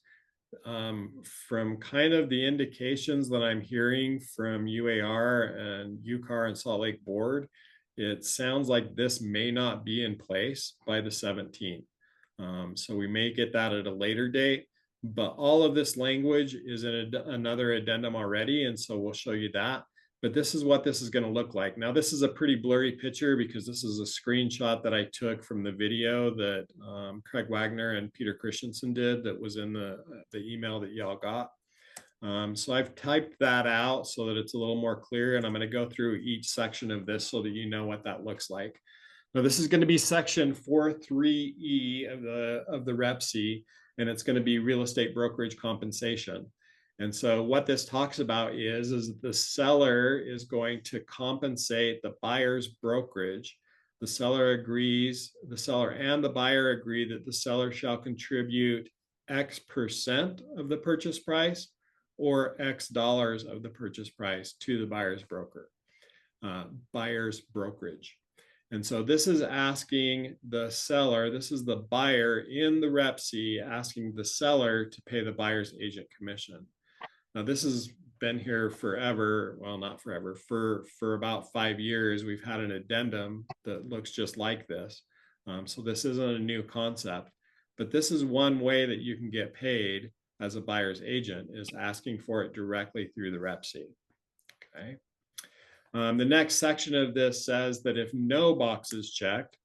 From kind of the indications that I'm hearing from UAR and UCAR and Salt Lake Board, it sounds like this may not be in place by the 17th. So we may get that at a later date, but all of this language is in another addendum already, and so we'll show you that. But this is what this is going to look like. Now, this is a pretty blurry picture because this is a screenshot that I took from the video that Craig Wagner and Peter Christensen did that was in the email that y'all got. So I've typed that out so that it's a little more clear, and I'm going to go through each section of this so that you know what that looks like. Now, this is going to be section 4.3E of the REPC, and it's going to be real estate brokerage compensation. And so what this talks about is the seller is going to compensate the buyer's brokerage. The seller and the buyer agree that the seller shall contribute X% of the purchase price or X dollars of the purchase price to the buyer's brokerage. And so this is asking the seller, this is the buyer in the REPC asking the seller to pay the buyer's agent commission. Now, this has been here forever. Well, not forever. For about 5 years, we've had an addendum that looks just like this. So this isn't a new concept, but this is one way that you can get paid as a buyer's agent, is asking for it directly through the REPC. Okay. The next section of this says that if no box is checked,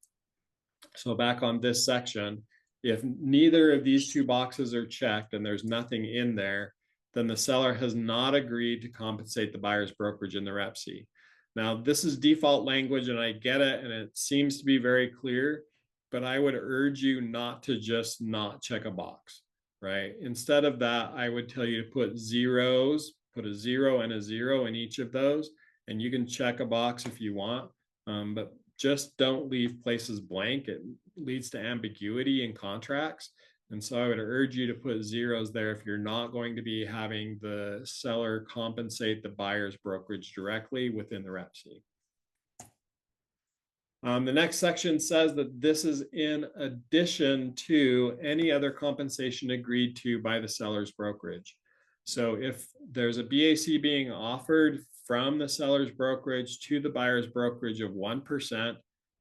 so back on this section, if neither of these two boxes are checked and there's nothing in there, then the seller has not agreed to compensate the buyer's brokerage in the REPC. Now, this is default language, and I get it, and it seems to be very clear, but I would urge you not to just not check a box, right? Instead of that, I would tell you to put zeros, put a 0 and a 0 in each of those, and you can check a box if you want, but just don't leave places blank. It leads to ambiguity in contracts. And so I would urge you to put zeros there if you're not going to be having the seller compensate the buyer's brokerage directly within the REPC. The next section says that this is in addition to any other compensation agreed to by the seller's brokerage. So if there's a BAC being offered from the seller's brokerage to the buyer's brokerage of 1%,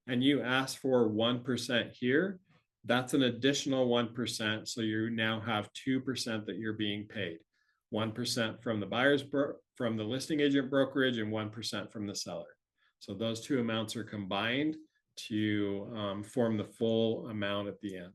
and you ask for 1% here, that's an additional 1%. So you now have 2% that you're being paid. 1% from the from the listing agent brokerage and 1% from the seller. So those two amounts are combined to form the full amount at the end.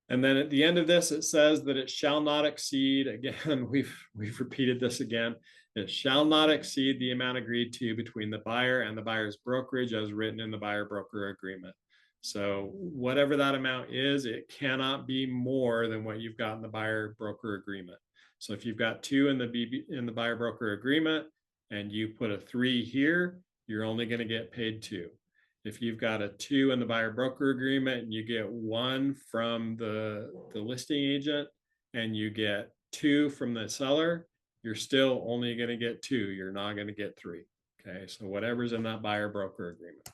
And then at the end of this, it says that it shall not exceed, again, we've repeated this again, it shall not exceed the amount agreed to between the buyer and the buyer's brokerage as written in the buyer-broker agreement. So whatever that amount is, it cannot be more than what you've got in the buyer-broker agreement. So if you've got 2 in the buyer-broker agreement and you put a 3 here, you're only going to get paid 2. If you've got a 2 in the buyer-broker agreement and you get 1 from the listing agent and you get 2 from the seller, you're still only going to get 2. You're not going to get 3. Okay, so whatever's in that buyer-broker agreement.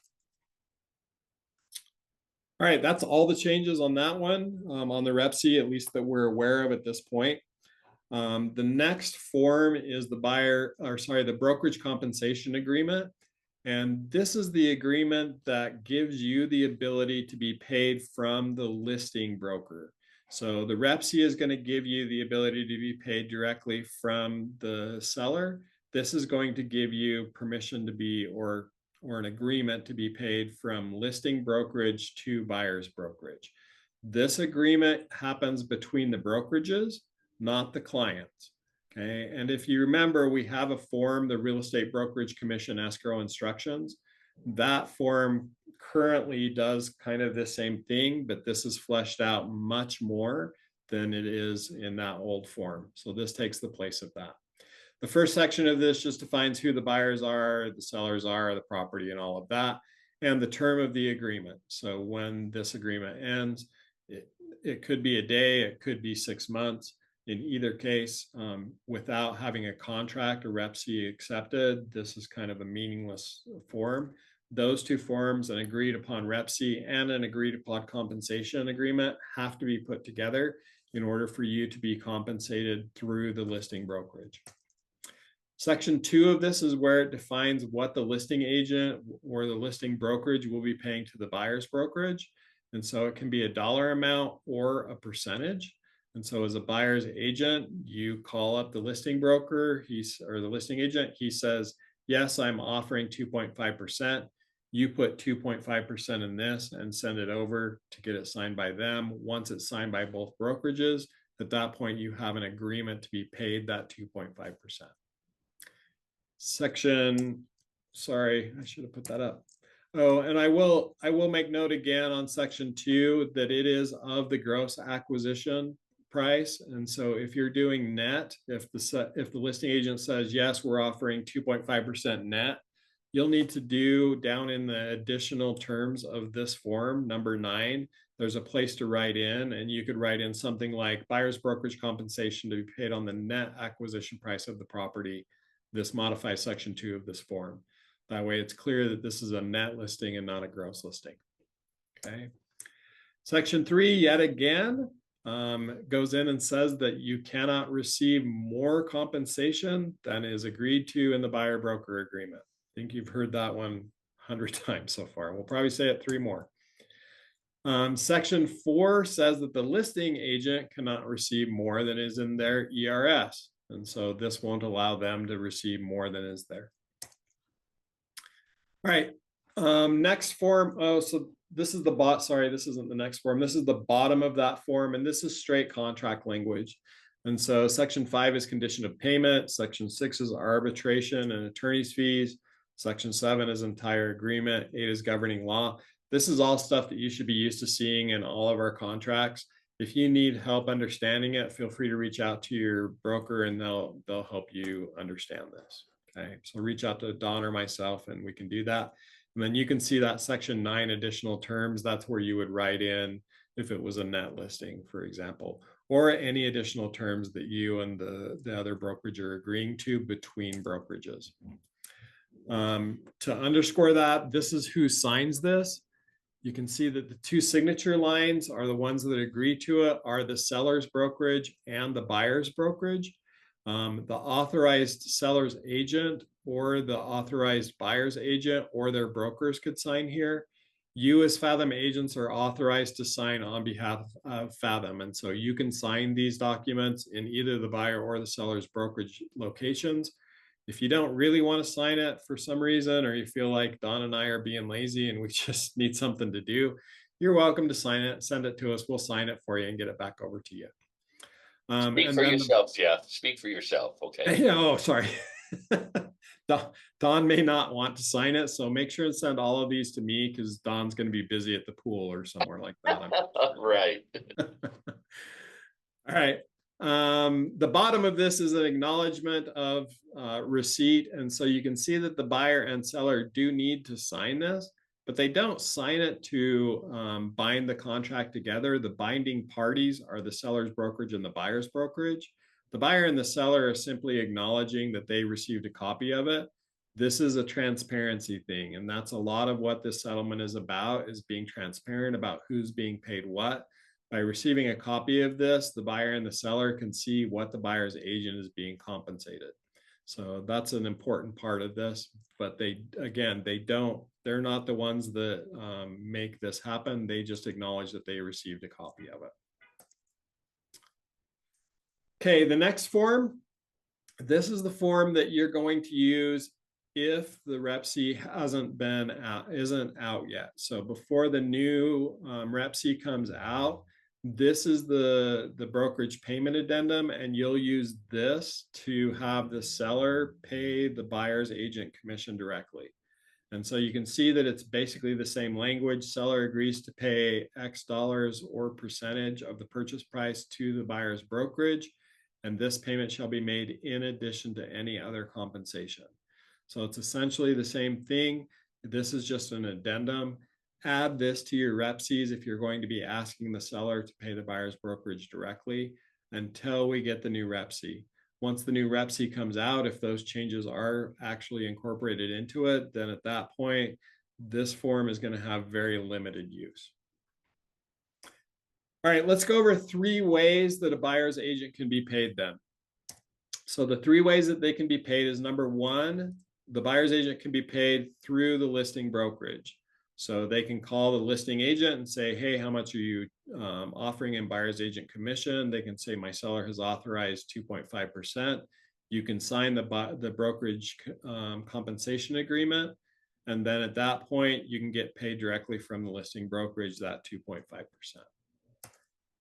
All right, that's all the changes on that one, on the REPC, at least that we're aware of at this point. The next form is the brokerage compensation agreement. And this is the agreement that gives you the ability to be paid from the listing broker. So the REPC is going to give you the ability to be paid directly from the seller. This is going to give you permission to be, or an agreement to be paid from listing brokerage to buyer's brokerage. This agreement happens between the brokerages, not the clients. Okay, and if you remember, we have a form, the Real Estate Brokerage Commission Escrow Instructions. That form currently does kind of the same thing, but this is fleshed out much more than it is in that old form. So this takes the place of that. The first section of this just defines who the buyers are, the sellers are, the property, and all of that, and the term of the agreement. So when this agreement ends, it could be a day, it could be 6 months. In either case, without having a contract or REPC accepted, this is kind of a meaningless form. Those two forms, an agreed upon REPC and an agreed upon compensation agreement, have to be put together in order for you to be compensated through the listing brokerage. Section 2 of this is where it defines what the listing agent or the listing brokerage will be paying to the buyer's brokerage. And so it can be a dollar amount or a percentage. And so as a buyer's agent, you call up the listing broker, or the listing agent, he says, yes, I'm offering 2.5%. You put 2.5% in this and send it over to get it signed by them. Once it's signed by both brokerages, at that point, you have an agreement to be paid that 2.5%. Sorry, I should have put that up. Oh, and I will make note again on section 2 that it is of the gross acquisition price. And so if you're doing net, if the listing agent says, yes, we're offering 2.5% net, you'll need to do down in the additional terms of this form, number 9, there's a place to write in, and you could write in something like buyer's brokerage compensation to be paid on the net acquisition price of the property. This modifies section 2 of this form. That way it's clear that this is a net listing and not a gross listing. Okay. Section 3, yet again, goes in and says that you cannot receive more compensation than is agreed to in the buyer broker agreement. I think you've heard that one 100 times so far. We'll probably say it 3 more. Section 4 says that the listing agent cannot receive more than is in their ERS. And so this won't allow them to receive more than is there. All right, next form. Oh, so this is the sorry, this isn't the next form. This is the bottom of that form, and this is straight contract language. And so section 5 is condition of payment. Section 6 is arbitration and attorney's fees. Section 7 is entire agreement. 8 is governing law. This is all stuff that you should be used to seeing in all of our contracts. If you need help understanding it, feel free to reach out to your broker and they'll help you understand this. Okay, so reach out to Don or myself and we can do that. And then you can see that section 9 additional terms. That's where you would write in if it was a net listing, for example, or any additional terms that you and the other brokerage are agreeing to between brokerages. To underscore that, this is who signs this. You can see that the 2 signature lines are the ones that agree to it are the seller's brokerage and the buyer's brokerage. The authorized seller's agent or the authorized buyer's agent or their brokers could sign here. You as Fathom agents are authorized to sign on behalf of Fathom. And so you can sign these documents in either the buyer or the seller's brokerage locations. If you don't really want to sign it for some reason, or you feel like Don and I are being lazy and we just need something to do, you're welcome to sign it, send it to us. We'll sign it for you and get it back over to you. Speak for yourself, Jeff. Speak for yourself, okay? Oh, sorry. Don may not want to sign it, so make sure and send all of these to me because Don's going to be busy at the pool or somewhere like that. Right. All right. The bottom of this is an acknowledgement of receipt. And so you can see that the buyer and seller do need to sign this, but they don't sign it to bind the contract together. The binding parties are the seller's brokerage and the buyer's brokerage. The buyer and the seller are simply acknowledging that they received a copy of it. This is a transparency thing. And that's a lot of what this settlement is about, is being transparent about who's being paid what. By receiving a copy of this, the buyer and the seller can see what the buyer's agent is being compensated. So that's an important part of this, but they're not the ones that make this happen. They just acknowledge that they received a copy of it. Okay, the next form, this is the form that you're going to use if the Rep-C isn't out yet. So before the new Rep-C comes out, this is the brokerage payment addendum, and you'll use this to have the seller pay the buyer's agent commission directly. And so you can see that it's basically the same language. Seller agrees to pay X dollars or percentage of the purchase price to the buyer's brokerage, and this payment shall be made in addition to any other compensation. So it's essentially the same thing. This is just an addendum. Add this to your Rep-Cs if you're going to be asking the seller to pay the buyer's brokerage directly until we get the new Rep-C. Once the new Rep-C comes out, if those changes are actually incorporated into it, then at that point, this form is going to have very limited use. All right, let's go over 3 ways that a buyer's agent can be paid then. So the 3 ways that they can be paid is, number 1, the buyer's agent can be paid through the listing brokerage. So they can call the listing agent and say, hey, how much are you offering in buyer's agent commission? They can say, my seller has authorized 2.5%. You can sign the brokerage compensation agreement. And then at that point, you can get paid directly from the listing brokerage, that 2.5%.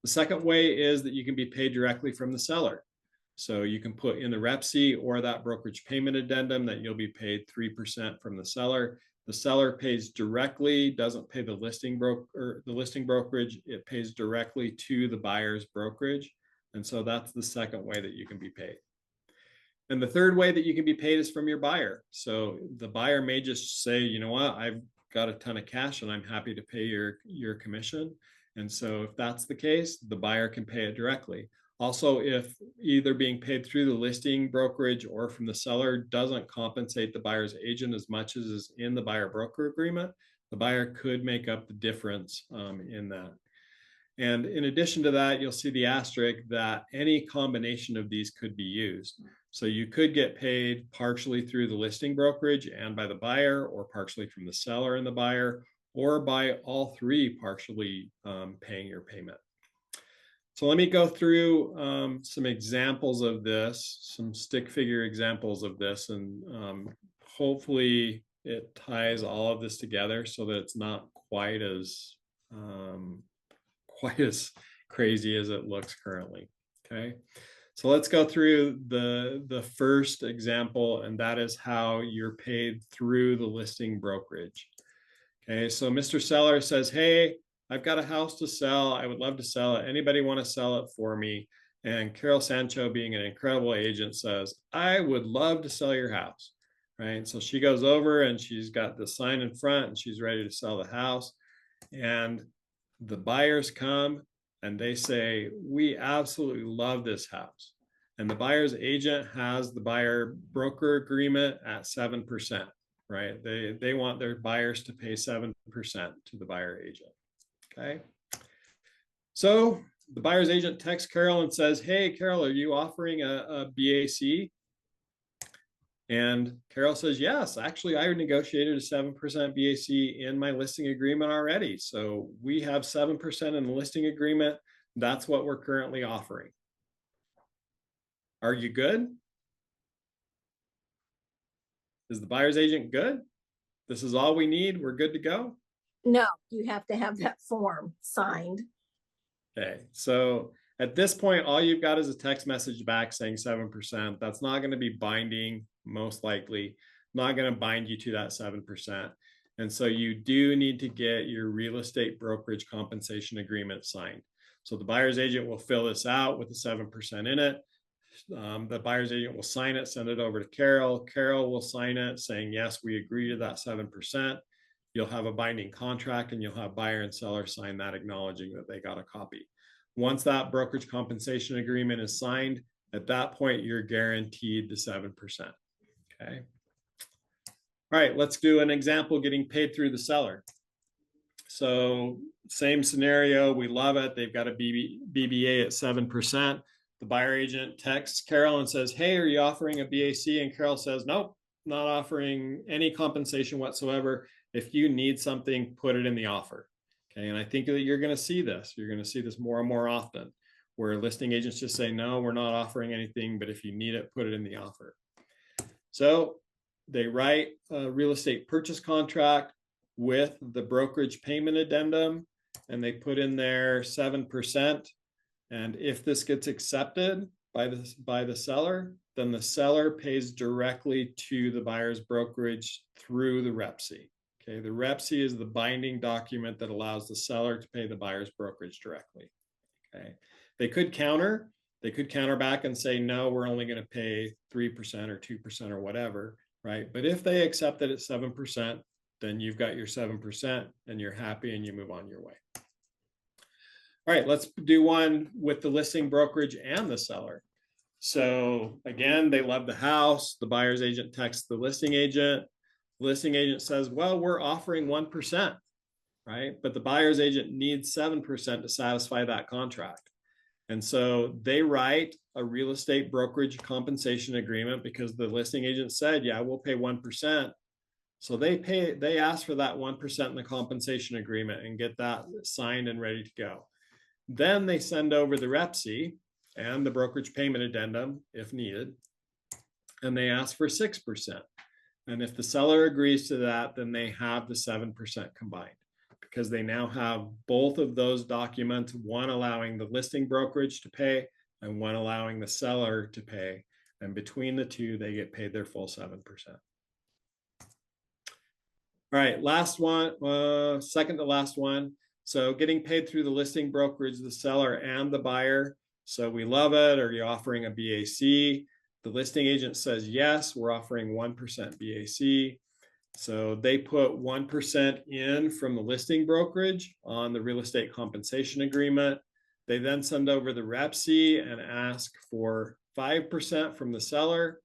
The second way is that you can be paid directly from the seller. So you can put in the Rep-C or that brokerage payment addendum that you'll be paid 3% from the seller. The seller pays directly, doesn't pay the listing brokerage. It pays directly to the buyer's brokerage. And so that's the second way that you can be paid. And the third way that you can be paid is from your buyer. So the buyer may just say, you know what, I've got a ton of cash and I'm happy to pay your commission. And so if that's the case, the buyer can pay it directly. Also, if either being paid through the listing brokerage or from the seller doesn't compensate the buyer's agent as much as is in the buyer broker agreement, the buyer could make up the difference in that. And in addition to that, you'll see the asterisk that any combination of these could be used. So you could get paid partially through the listing brokerage and by the buyer, or partially from the seller and the buyer, or by all 3 partially paying your payment. So let me go through some examples of this, some stick figure examples of this, and hopefully it ties all of this together so that it's not quite as crazy as it looks currently. Okay, so let's go through the first example, and that is how you're paid through the listing brokerage. Okay, so Mr. Seller says, hey, I've got a house to sell. I would love to sell it. Anybody want to sell it for me? And Carol Sancho, being an incredible agent, says, I would love to sell your house. Right. So she goes over and she's got the sign in front and she's ready to sell the house. And the buyers come and they say, we absolutely love this house. And the buyer's agent has the buyer broker agreement at 7%. Right. They want their buyers to pay 7% to the buyer agent. Okay, so the buyer's agent texts Carol and says, hey, Carol, are you offering a BAC? And Carol says, yes, actually, I negotiated a 7% BAC in my listing agreement already. So we have 7% in the listing agreement. That's what we're currently offering. Are you good? Is the buyer's agent good? This is all we need. We're good to go. No, you have to have that form signed. Okay, so at this point, all you've got is a text message back saying 7%. That's not going to be binding, most likely. Not going to bind you to that 7%. And so you do need to get your real estate brokerage compensation agreement signed. So the buyer's agent will fill this out with the 7% in it. The buyer's agent will sign it, send it over to Carol. Carol will sign it saying, yes, we agree to that 7%. You'll have a binding contract and you'll have buyer and seller sign that acknowledging that they got a copy. Once that brokerage compensation agreement is signed, at that point, you're guaranteed the 7%. Okay. All right, let's do an example getting paid through the seller. So same scenario, we love it. They've got a BBA at 7%. The buyer agent texts Carol and says, hey, are you offering a BAC? And Carol says, nope, not offering any compensation whatsoever. If you need something, put it in the offer. Okay, and I think that you're going to see this. You're going to see this more and more often, where listing agents just say, no, we're not offering anything, but if you need it, put it in the offer. So they write a real estate purchase contract with the brokerage payment addendum, and they put in there 7%. And if this gets accepted by the seller, then the seller pays directly to the buyer's brokerage through the REPC. Okay, the REPC is the binding document that allows the seller to pay the buyer's brokerage directly. Okay, they could counter back and say, no, we're only going to pay 3% or 2% or whatever, right? But if they accept it at 7%, then you've got your 7% and you're happy and you move on your way. All right, let's do one with the listing brokerage and the seller. So again, they love the house. The buyer's agent texts the listing agent. The listing agent says, well, we're offering 1%, right? But the buyer's agent needs 7% to satisfy that contract. And so they write a real estate brokerage compensation agreement because the listing agent said, yeah, we'll pay 1%. So they ask for that 1% in the compensation agreement and get that signed and ready to go. Then they send over the REPC and the brokerage payment addendum if needed, and they ask for 6%. And if the seller agrees to that, then they have the 7% combined, because they now have both of those documents, one allowing the listing brokerage to pay and one allowing the seller to pay. And between the two, they get paid their full 7%. All right, last one, second to last one. So getting paid through the listing brokerage, the seller and the buyer. So we love it. Are you offering a BAC? The listing agent says, yes, we're offering 1% BAC. So they put 1% in from the listing brokerage on the real estate compensation agreement. They then send over the REPC and ask for 5% from the seller.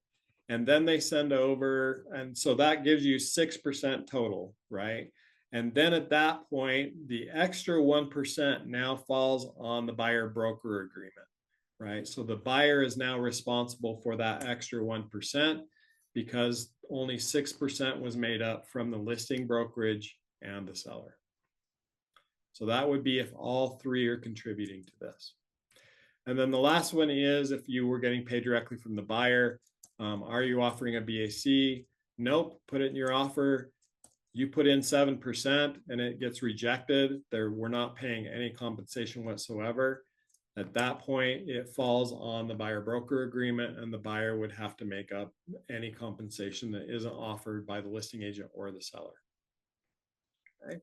And then they send over, and so that gives you 6% total, right? And then at that point, the extra 1% now falls on the buyer broker agreement, right? So the buyer is now responsible for that extra 1% because only 6% was made up from the listing brokerage and the seller. So that would be if all three are contributing to this. And then the last one is if you were getting paid directly from the buyer. Are you offering a BAC? Nope, put it in your offer. You put in 7% and it gets rejected. We're not paying any compensation whatsoever. At that point, it falls on the buyer broker agreement, and the buyer would have to make up any compensation that isn't offered by the listing agent or the seller. Okay.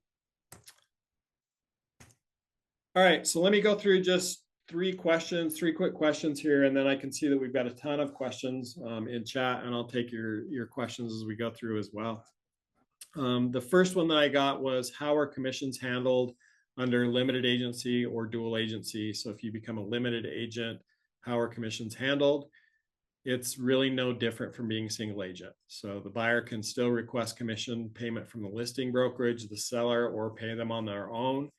All right, so let me go through just three quick questions here, and then I can see that we've got a ton of questions in chat, and I'll take your questions as we go through as well. The first one that I got was, how are commissions handled under limited agency or dual agency? So if you become a limited agent, how are commissions handled? It's really no different from being a single agent. So the buyer can still request commission payment from the listing brokerage, the seller, or pay them on their own.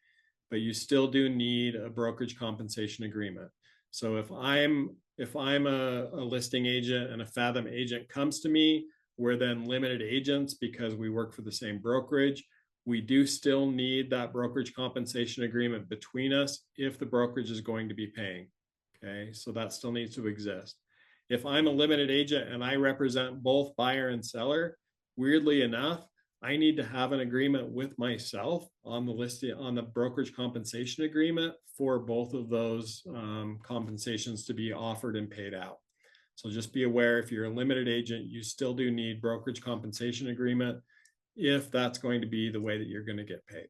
but you still do need a brokerage compensation agreement. So if I'm a listing agent and a Fathom agent comes to me, we're then limited agents because we work for the same brokerage. We do still need that brokerage compensation agreement between us if the brokerage is going to be paying. Okay, so that still needs to exist. If I'm a limited agent and I represent both buyer and seller, weirdly enough, I need to have an agreement with myself on the listing, on the brokerage compensation agreement for both of those compensations to be offered and paid out. So just be aware, if you're a limited agent, you still do need brokerage compensation agreement if that's going to be the way that you're going to get paid.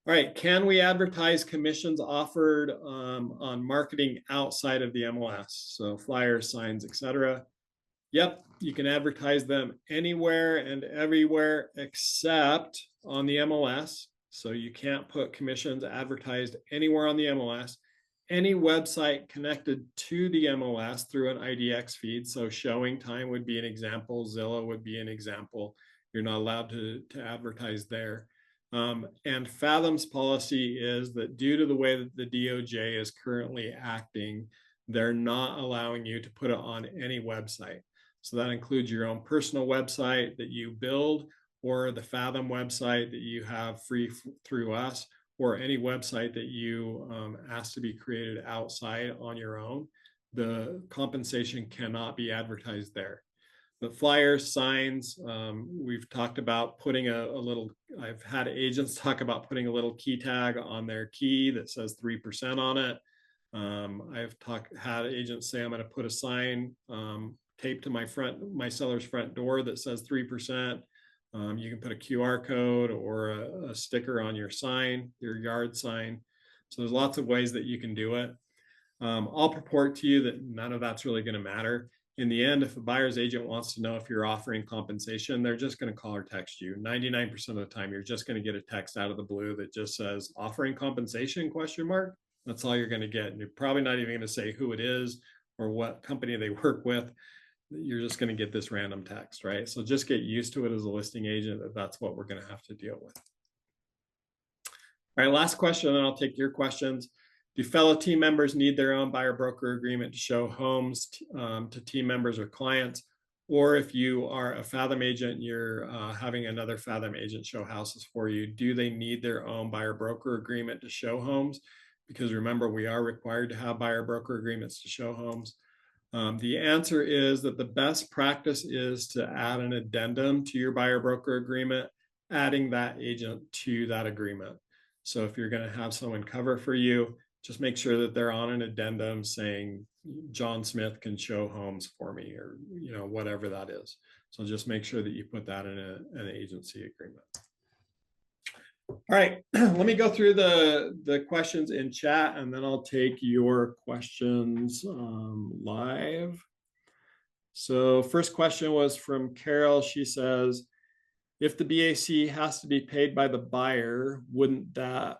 All right, can we advertise commissions offered on marketing outside of the MLS? So flyers, signs, etc. Yep, you can advertise them anywhere and everywhere except on the MLS. So you can't put commissions advertised anywhere on the MLS. Any website connected to the MLS through an IDX feed, so Showing Time would be an example, Zillow would be an example. You're not allowed to advertise there. And Fathom's policy is that due to the way that the DOJ is currently acting, they're not allowing you to put it on any website. So that includes your own personal website that you build, or the Fathom website that you have free through us, or any website that you ask to be created outside on your own. The compensation cannot be advertised there. But flyers, signs, we've talked about putting a little, I've had agents talk about putting a little key tag on their key that says 3% on it. I've had agents say, I'm going to put a sign taped to my seller's front door that says 3%. You can put a QR code or a sticker on your sign, your yard sign. So there's lots of ways that you can do it. I'll purport to you that none of that's really going to matter. In the end, if a buyer's agent wants to know if you're offering compensation, they're just going to call or text you. 99% of the time, you're just going to get a text out of the blue that just says offering compensation ? That's all you're going to get. And you're probably not even going to say who it is or what company they work with. You're just going to get this random text, right? So just get used to it as a listing agent that that's what we're going to have to deal with. All right, last question, and then I'll take your questions. Do fellow team members need their own buyer broker agreement to show homes to team members or clients? Or if you are a Fathom agent, you're having another Fathom agent show houses for you, do they need their own buyer broker agreement to show homes? Because remember, we are required to have buyer broker agreements to show homes. The answer is that the best practice is to add an addendum to your buyer broker agreement, adding that agent to that agreement. So if you're going to have someone cover for you, just make sure that they're on an addendum saying John Smith can show homes for me, or whatever that is. So just make sure that you put that in an agency agreement. All right, let me go through the questions in chat, and then I'll take your questions live. So first question was from Carol. She says, if the BAC has to be paid by the buyer, wouldn't that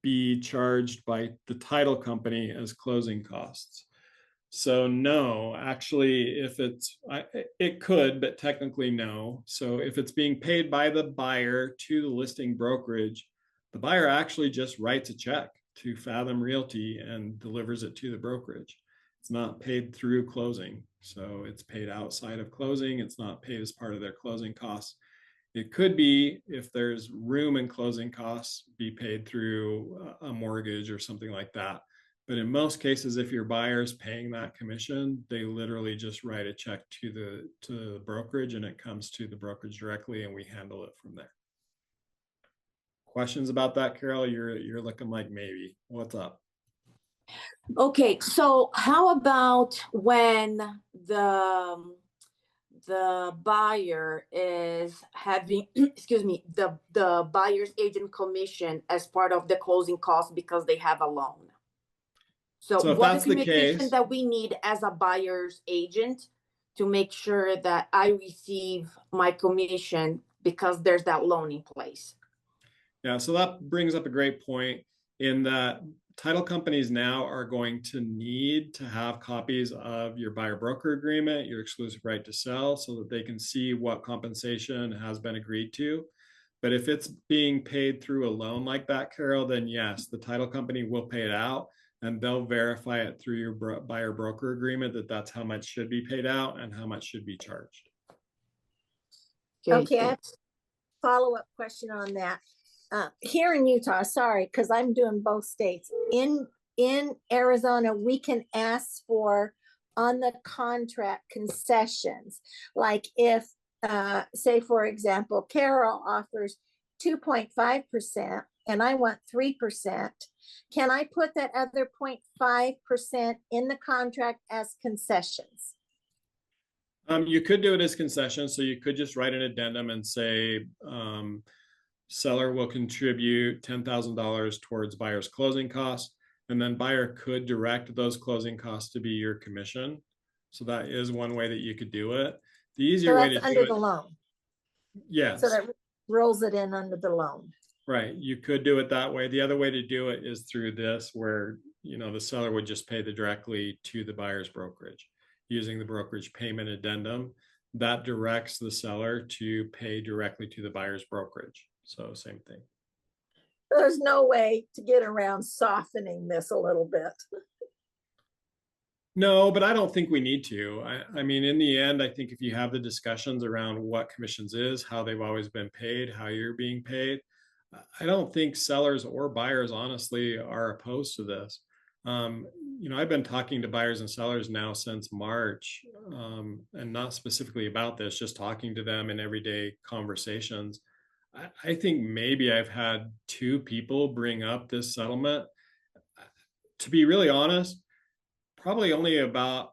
be charged by the title company as closing costs? So no, actually, it could, but technically no. So if it's being paid by the buyer to the listing brokerage, the buyer actually just writes a check to Fathom Realty and delivers it to the brokerage. It's not paid through closing. So it's paid outside of closing. It's not paid as part of their closing costs. It could be, if there's room in closing costs, be paid through a mortgage or something like that. But in most cases, if your buyer is paying that commission, they literally just write a check to the brokerage, and it comes to the brokerage directly, and we handle it from there. Questions about that, Carol? You're looking like maybe. What's up? Okay, so how about when the buyer is having, excuse me, the buyer's agent commission as part of the closing costs because they have a loan? So if what that's the the communication case, that we need as a buyer's agent to make sure that I receive my commission because there's that loan in place? Yeah, so that brings up a great point, in that title companies now are going to need to have copies of your buyer broker agreement, your exclusive right to sell, so that they can see what compensation has been agreed to. But if it's being paid through a loan like that, Carol, then yes, the title company will pay it out, and they'll verify it through your buyer broker agreement that that's how much should be paid out and how much should be charged. Okay, I have a follow-up question on that. Here in Utah, sorry, because I'm doing both states. In Arizona, we can ask for on the contract concessions. Like if, say for example, Carol offers 2.5% and I want 3%, can I put that other 0.5% in the contract as concessions? You could do it as concessions. So you could just write an addendum and say, seller will contribute $10,000 towards buyer's closing costs, and then buyer could direct those closing costs to be your commission. So that is one way that you could do it. The easier way to do under it, the loan. yes. So that rolls it in under the loan. Right. You could do it that way. The other way to do it is through this, where, you know, the seller would just pay directly to the buyer's brokerage using the brokerage payment addendum that directs the seller to pay directly to the buyer's brokerage. So same thing. There's no way to get around softening this a little bit. No, but I don't think we need to. I mean, in the end, I think if you have the discussions around what commissions is, how they've always been paid, how you're being paid, I don't think sellers or buyers honestly are opposed to this. You know, I've been talking to buyers and sellers now since March, and not specifically about this, just talking to them in everyday conversations. I think maybe I've had 2 people bring up this settlement. To be really honest, probably only about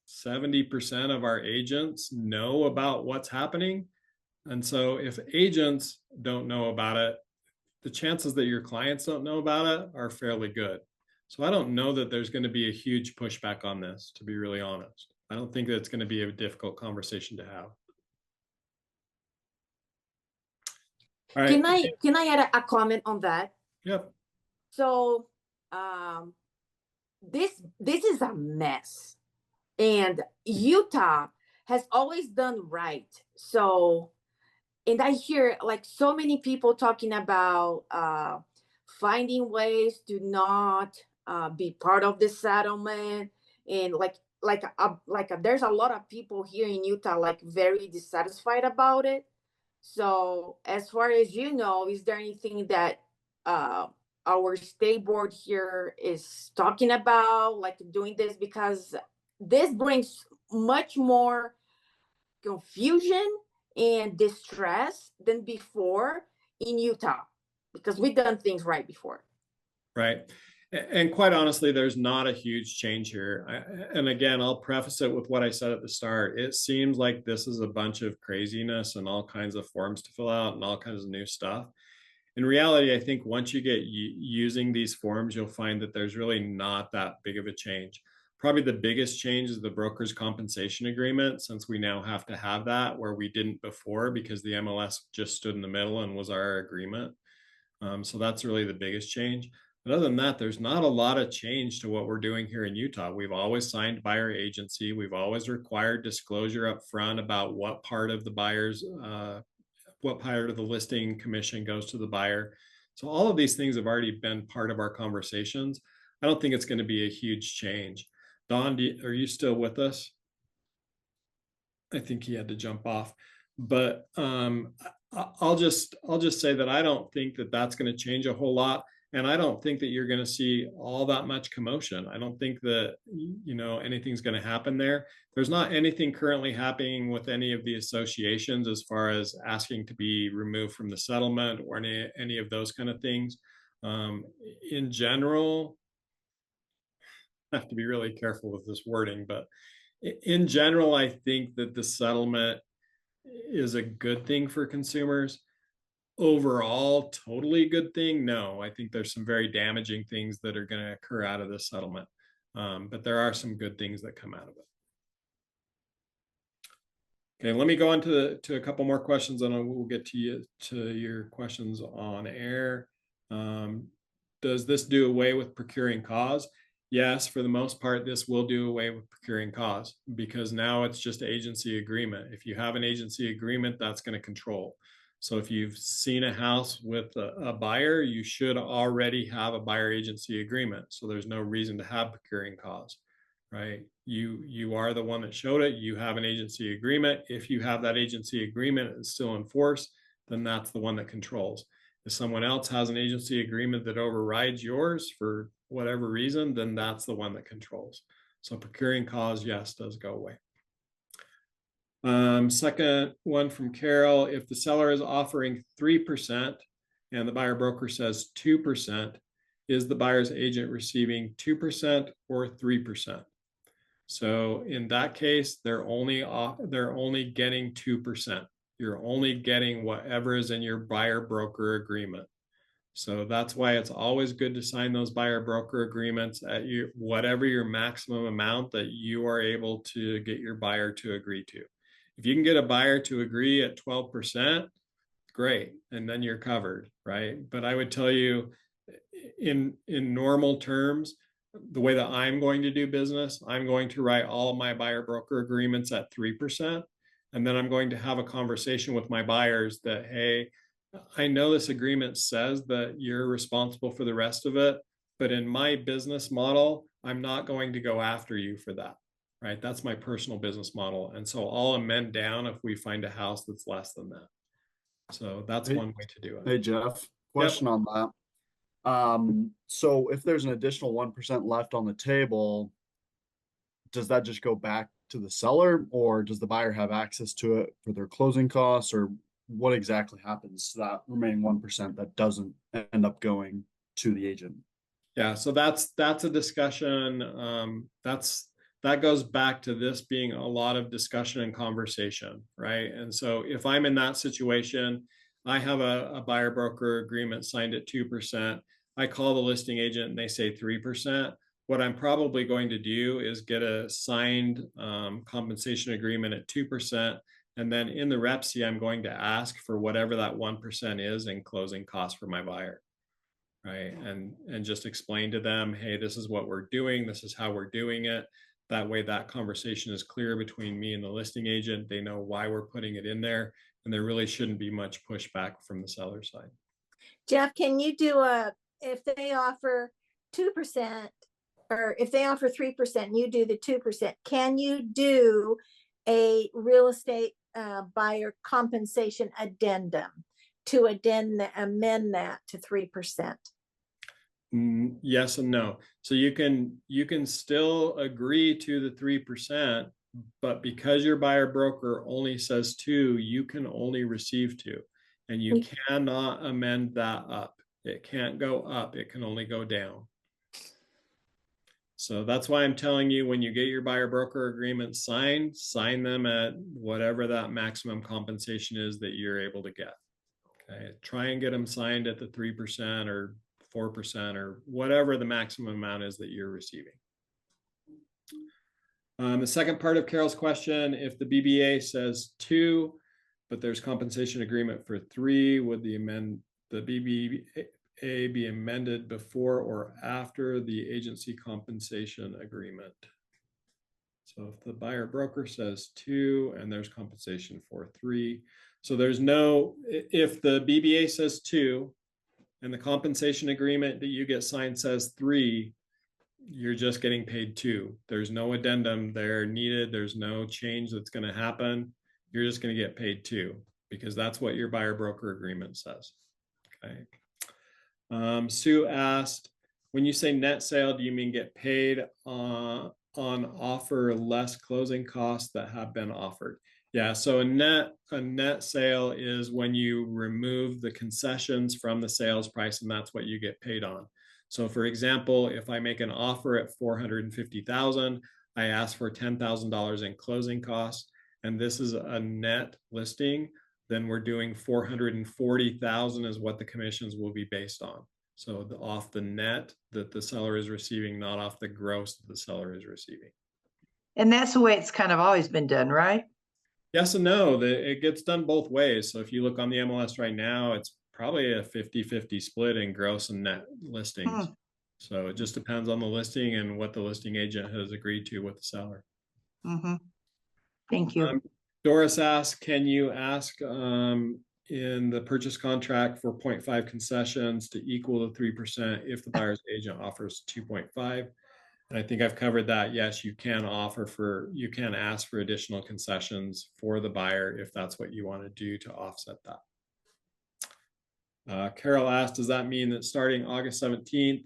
70% of our agents know about what's happening. And so if agents don't know about it, the chances that your clients don't know about it are fairly good. So I don't know that there's going to be a huge pushback on this, to be really honest. I don't think that it's going to be a difficult conversation to have. All right. Can I add a comment on that? Yep. So this is a mess, and Utah has always done right. So, and I hear like so many people talking about finding ways to not be part of the settlement, and there's a lot of people here in Utah like very dissatisfied about it. So as far as you know, is there anything that our state board here is talking about, like doing this? Because this brings much more confusion and distress than before in Utah, because we've done things right before. Right. And quite honestly, there's not a huge change here. And again, I'll preface it with what I said at the start. It seems like this is a bunch of craziness and all kinds of forms to fill out and all kinds of new stuff. In reality, I think once you get using these forms, you'll find that there's really not that big of a change. Probably the biggest change is the broker's compensation agreement, since we now have to have that where we didn't before because the MLS just stood in the middle and was our agreement. So that's really the biggest change. But other than that, there's not a lot of change to what we're doing here in Utah. We've always signed buyer agency. We've always required disclosure up front about what part of the buyer's, what part of the listing commission goes to the buyer. So all of these things have already been part of our conversations. I don't think it's going to be a huge change. Don, are you still with us? I think he had to jump off, but I'll just say that I don't think that that's going to change a whole lot. And I don't think that you're going to see all that much commotion. I don't think that, you know, anything's going to happen there. There's not anything currently happening with any of the associations as far as asking to be removed from the settlement or any of those kind of things. In general, I have to be really careful with this wording, but in general, I think that the settlement is a good thing for consumers. Overall, totally good thing? No, I think there's some very damaging things that are going to occur out of this settlement. But there are some good things that come out of it. Okay, let me go on to a couple more questions and we'll get to your questions on air. Does this do away with procuring cause? Yes, for the most part, this will do away with procuring cause because now it's just agency agreement. If you have an agency agreement, that's going to control. So if you've seen a house with a buyer, you should already have a buyer agency agreement. So there's no reason to have procuring cause, right? You are the one that showed it. You have an agency agreement. If you have that agency agreement and it's still in force, then that's the one that controls. If someone else has an agency agreement that overrides yours for whatever reason, then that's the one that controls. So procuring cause, yes, does go away. Second one from Carol, if the seller is offering 3% and the buyer broker says 2%, is the buyer's agent receiving 2% or 3%? So in that case, they're only getting 2%. You're only getting whatever is in your buyer broker agreement. So that's why it's always good to sign those buyer broker agreements at whatever your maximum amount that you are able to get your buyer to agree to. If you can get a buyer to agree at 12%, great, and then you're covered, right? But I would tell you, in normal terms, the way that I'm going to do business, I'm going to write all of my buyer broker agreements at 3%. And then I'm going to have a conversation with my buyers that, hey, I know this agreement says that you're responsible for the rest of it, but in my business model, I'm not going to go after you for that, right? That's my personal business model. And so I'll amend down if we find a house that's less than that. So that's one way to do it. Hey, Jeff, question on that. So if there's an additional 1% left on the table, does that just go back to the seller, or does the buyer have access to it for their closing costs, or what exactly happens to that remaining 1% that doesn't end up going to the agent? Yeah, so that's a discussion. That goes back to this being a lot of discussion and conversation, right? And so if I'm in that situation, I have a buyer broker agreement signed at 2%. I call the listing agent and they say 3%. What I'm probably going to do is get a signed compensation agreement at 2%. And then in the REPSI, I'm going to ask for whatever that 1% is in closing costs for my buyer, right? And just explain to them, hey, this is what we're doing. This is how we're doing it. That way that conversation is clear between me and the listing agent. They know why we're putting it in there, and there really shouldn't be much pushback from the seller side. Jeff, can you do if they offer 2%, or if they offer 3%, you do the 2%, can you do a real estate buyer compensation addendum to amend that to 3%? Yes and no. So you can still agree to the 3%, but because your buyer broker only says 2, you can only receive 2, and you cannot amend that up. It can't go up. It can only go down. So that's why I'm telling you, when you get your buyer broker agreement signed, sign them at whatever that maximum compensation is that you're able to get. Okay, try and get them signed at the 3% or 4% or whatever the maximum amount is that you're receiving. The second part of Carol's question, if the BBA says 2, but there's compensation agreement for 3, would the BBA be amended before or after the agency compensation agreement? So if the buyer broker says 2 and there's compensation for 3, so there's no, if the BBA says 2 and the compensation agreement that you get signed says 3, you're just getting paid 2. There's no addendum there needed. There's no change that's going to happen. You're just going to get paid 2 because that's what your buyer broker agreement says. Okay. Sue asked, when you say net sale, do you mean get paid on offer less closing costs that have been offered? Yeah, so a net sale is when you remove the concessions from the sales price, and that's what you get paid on. So for example, if I make an offer at $450,000, I ask for $10,000 in closing costs, and this is a net listing, then we're doing $440,000 is what the commissions will be based on. So off the net that the seller is receiving, not off the gross that the seller is receiving. And that's the way it's kind of always been done, right? Yes and no. It gets done both ways. So if you look on the MLS right now, it's probably a 50-50 split in gross and net listings. So it just depends on the listing and what the listing agent has agreed to with the seller. Thank you. Doris asked, can you ask in the purchase contract for 0.5 concessions to equal the 3% if the buyer's agent offers 2.5. And I think I've covered that. Yes, you can ask for additional concessions for the buyer if that's what you want to do to offset that. Carol asked, does that mean that starting August 17th,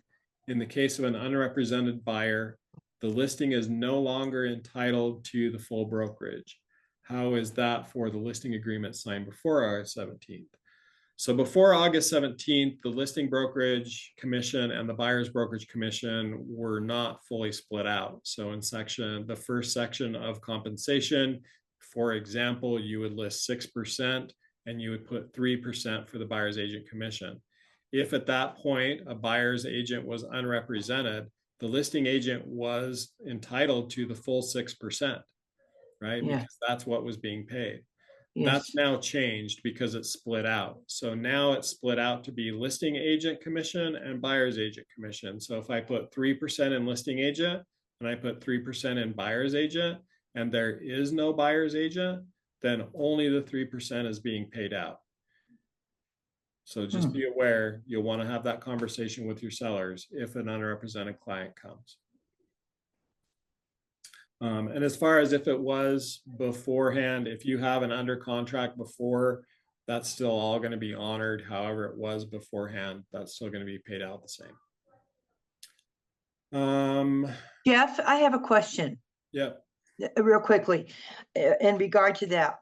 in the case of an unrepresented buyer, the listing is no longer entitled to the full brokerage? How is that for the listing agreement signed before August 17th? So before August 17th, the listing brokerage commission and the buyer's brokerage commission were not fully split out. So in the first section of compensation, for example, you would list 6% and you would put 3% for the buyer's agent commission. If at that point a buyer's agent was unrepresented, the listing agent was entitled to the full 6%, right? Yeah. Because that's what was being paid. Yes. That's now changed because it's split out. So now it's split out to be listing agent commission and buyer's agent commission. So if I put 3% in listing agent and I put 3% in buyer's agent and there is no buyer's agent, then only the 3% is being paid out. So just be aware, you'll want to have that conversation with your sellers if an unrepresented client comes. And as far as if it was beforehand, if you have an under contract before, that's still all going to be honored. However it was beforehand, that's still going to be paid out the same. Jeff, I have a question. Yep. Real quickly, in regard to that.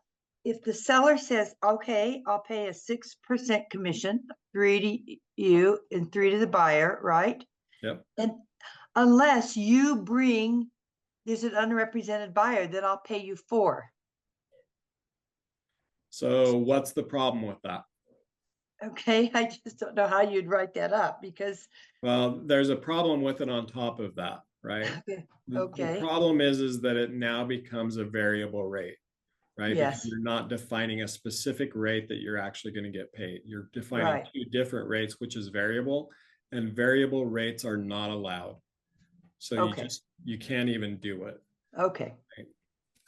If the seller says, okay, I'll pay a 6% commission, 3 to you and 3 to the buyer, right? Yep. And unless you bring, there's an unrepresented buyer that I'll pay you 4. So what's the problem with that? Okay, I just don't know how you'd write that up because. Well, there's a problem with it on top of that, right? Okay. The problem is that it now becomes a variable rate, right? Yes. Because you're not defining a specific rate that you're actually going to get paid. You're defining Right. 2 different rates, which is variable, and variable rates are not allowed. So Okay. you can't even do it. Okay. Right?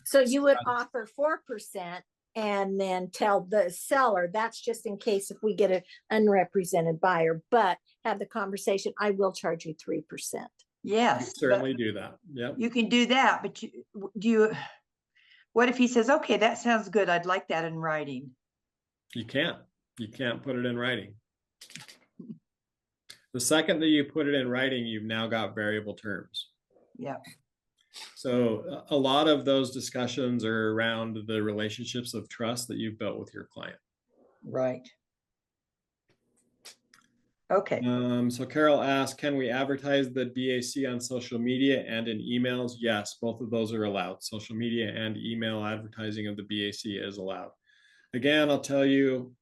So you would offer 4% and then tell the seller, that's just in case if we get an unrepresented buyer, but have the conversation, I will charge you 3%. Yes. You certainly do that. Yep. You can do that, but what if he says, okay, that sounds good. I'd like that in writing. You can't put it in writing. The second that you put it in writing, you've now got variable terms. Yeah. So a lot of those discussions are around the relationships of trust that you've built with your client. Right. Okay. So Carol asked, can we advertise the BAC on social media and in emails? Yes, both of those are allowed. Social media and email advertising of the BAC is allowed. Again, I'll tell you,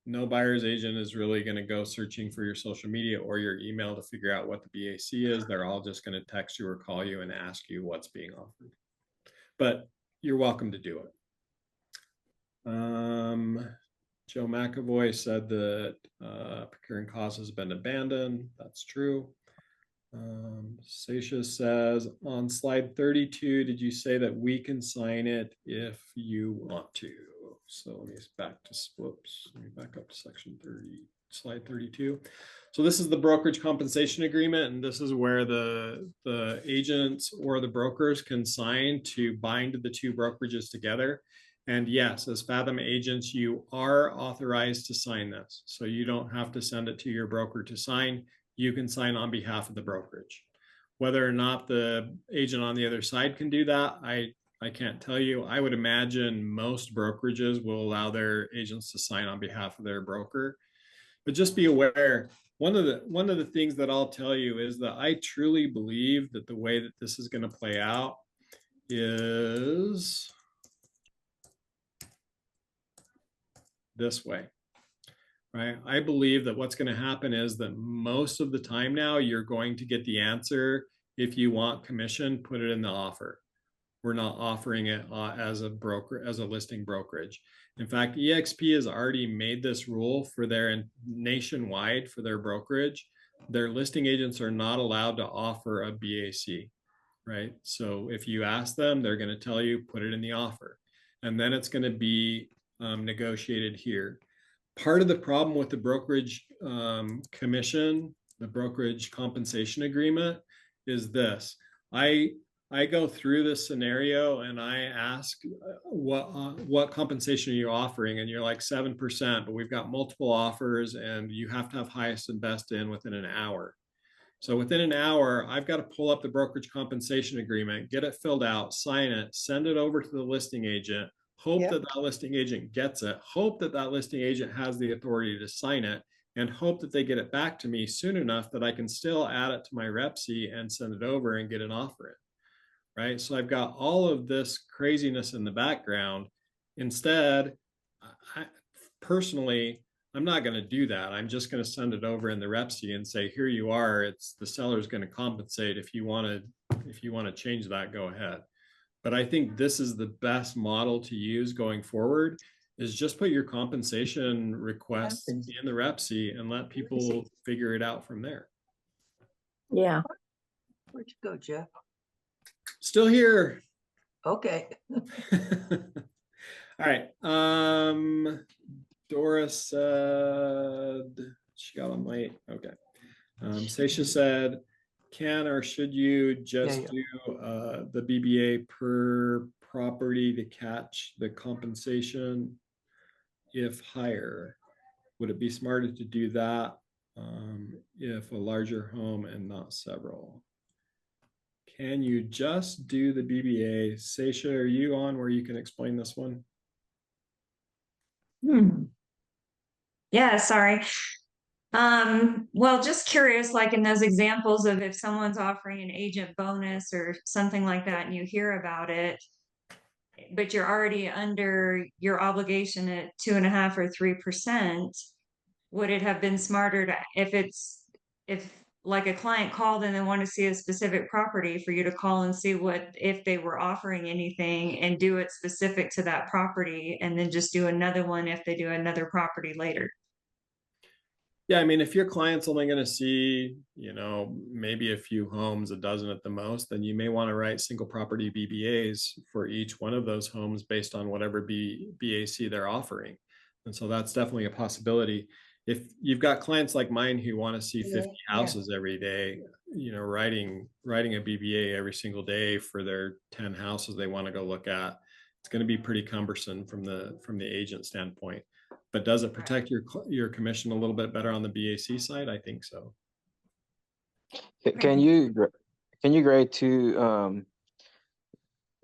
no buyer's agent is really going to go searching for your social media or your email to figure out what the BAC is. They're all just going to text you or call you and ask you what's being offered. But you're welcome to do it. Joe McAvoy said that procuring cause has been abandoned. That's true. Sasha says, on slide 32, did you say that we can sign it if you want to? So let me back up to section 30, slide 32. So this is the brokerage compensation agreement, and this is where the agents or the brokers can sign to bind the 2 brokerages together. And yes, as Fathom agents, you are authorized to sign this. So you don't have to send it to your broker to sign. You can sign on behalf of the brokerage. Whether or not the agent on the other side can do that, I can't tell you. I would imagine most brokerages will allow their agents to sign on behalf of their broker. But just be aware, one of the things that I'll tell you is that I truly believe that the way that this is going to play out is this way, right? I believe that what's going to happen is that most of the time now you're going to get the answer, if you want commission, put it in the offer. We're not offering it as a broker, as a listing brokerage. In fact, EXP has already made this rule for their nationwide for their brokerage. Their listing agents are not allowed to offer a BAC, right? So if you ask them, they're going to tell you, put it in the offer. And then it's going to be negotiated here. part of the problem with the brokerage commission, the brokerage compensation agreement, is this. I go through this scenario and I ask, what compensation are you offering? And you're like 7%, but we've got multiple offers and you have to have highest and best in within an hour. So within an hour, I've got to pull up the brokerage compensation agreement, get it filled out, sign it, send it over to the listing agent, hope that that listing agent gets it, hope that that listing agent has the authority to sign it, and hope that they get it back to me soon enough that I can still add it to my RepC and send it over and get an offer in, right? So I've got all of this craziness in the background. Instead, I, personally, I'm not going to do that. I'm just going to send it over in the RepC and say, here you are. It's the seller's going to compensate. If you want to change that, go ahead. But I think this is the best model to use going forward, is just put your compensation requests in the RepC and let people figure it out from there. Yeah. Where'd you go, Jeff? Still here. Okay. All right. Dora said she got on late. Okay. Seisha said, can or should you just do the BBA per property to catch the compensation if higher? Would it be smarter to do that if a larger home and not several? Can you just do the BBA? Seisha, are you on where you can explain this one? Yeah, sorry. Well, just curious, like in those examples of if someone's offering an agent bonus or something like that and you hear about it, but you're already under your obligation at 2.5% or 3%, would it have been smarter to, if like a client called and they want to see a specific property, for you to call and see if they were offering anything and do it specific to that property, and then just do another one if they do another property later? Yeah, I mean, if your client's only going to see, maybe a few homes, a dozen at the most, then you may want to write single property BBAs for each one of those homes based on whatever BAC they're offering. And so that's definitely a possibility. If you've got clients like mine who want to see 50 houses every day, writing a BBA every single day for their 10 houses they want to go look at, it's going to be pretty cumbersome from the agent standpoint. But does it protect your commission a little bit better on the BAC side? I think so. Can you grade two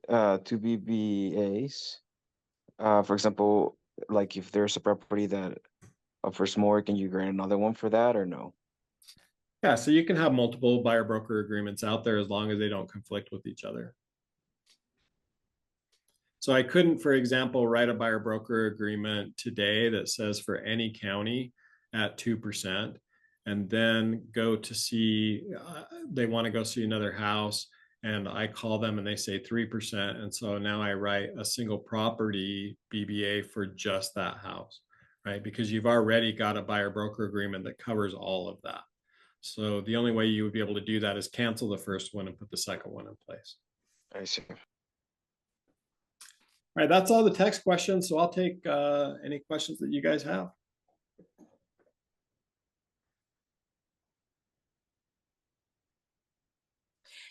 BBAs? For example, like if there's a property that offers more, can you grade another one for that or no? Yeah, so you can have multiple buyer broker agreements out there as long as they don't conflict with each other. So I couldn't, for example, write a buyer broker agreement today that says for any county at 2%, and then go to see, they want to go see another house, and I call them and they say 3%. And so now I write a single property BBA for just that house, right? Because you've already got a buyer broker agreement that covers all of that. So the only way you would be able to do that is cancel the first one and put the second one in place. I see. All right, that's all the text questions. So I'll take any questions that you guys have.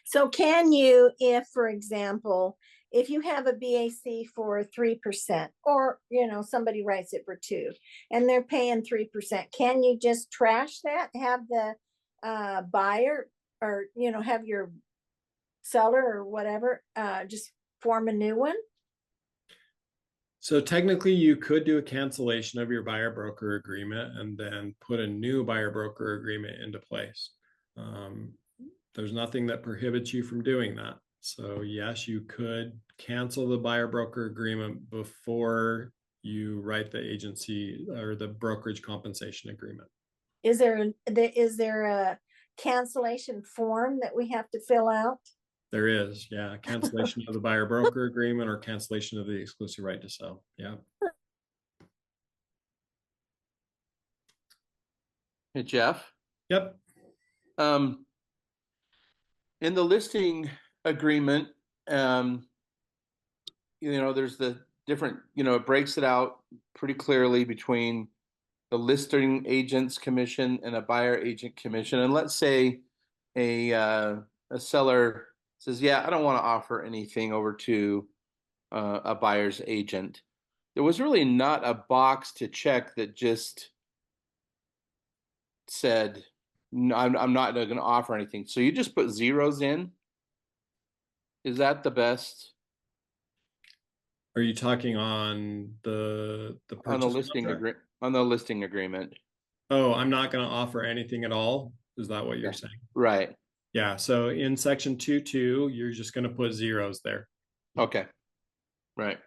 So can you, if, for example, if you have a BAC for 3%, or, somebody writes it for 2% and they're paying 3%, can you just trash that, have the buyer, or, have your seller or whatever, just form a new one? So technically you could do a cancellation of your buyer broker agreement and then put a new buyer broker agreement into place. There's nothing that prohibits you from doing that. So yes, you could cancel the buyer broker agreement before you write the agency or the brokerage compensation agreement. Is there a cancellation form that we have to fill out? There is, yeah. Cancellation of the buyer broker agreement or cancellation of the exclusive right to sell. Yeah. Hey, Jeff. Yep. In the listing agreement, there's the different, it breaks it out pretty clearly between the listing agent's commission and a buyer agent commission. And let's say a seller says, yeah, I don't want to offer anything over to a buyer's agent. There was really not a box to check that just said, no, I'm not going to offer anything. So you just put zeros in. Is that the best? Are you talking on the On the purchase contract? on the listing agreement? Oh, I'm not going to offer anything at all. Is that what you're Yeah. saying? Right. Yeah. So in section 2.2, you're just going to put zeros there. Okay. Right.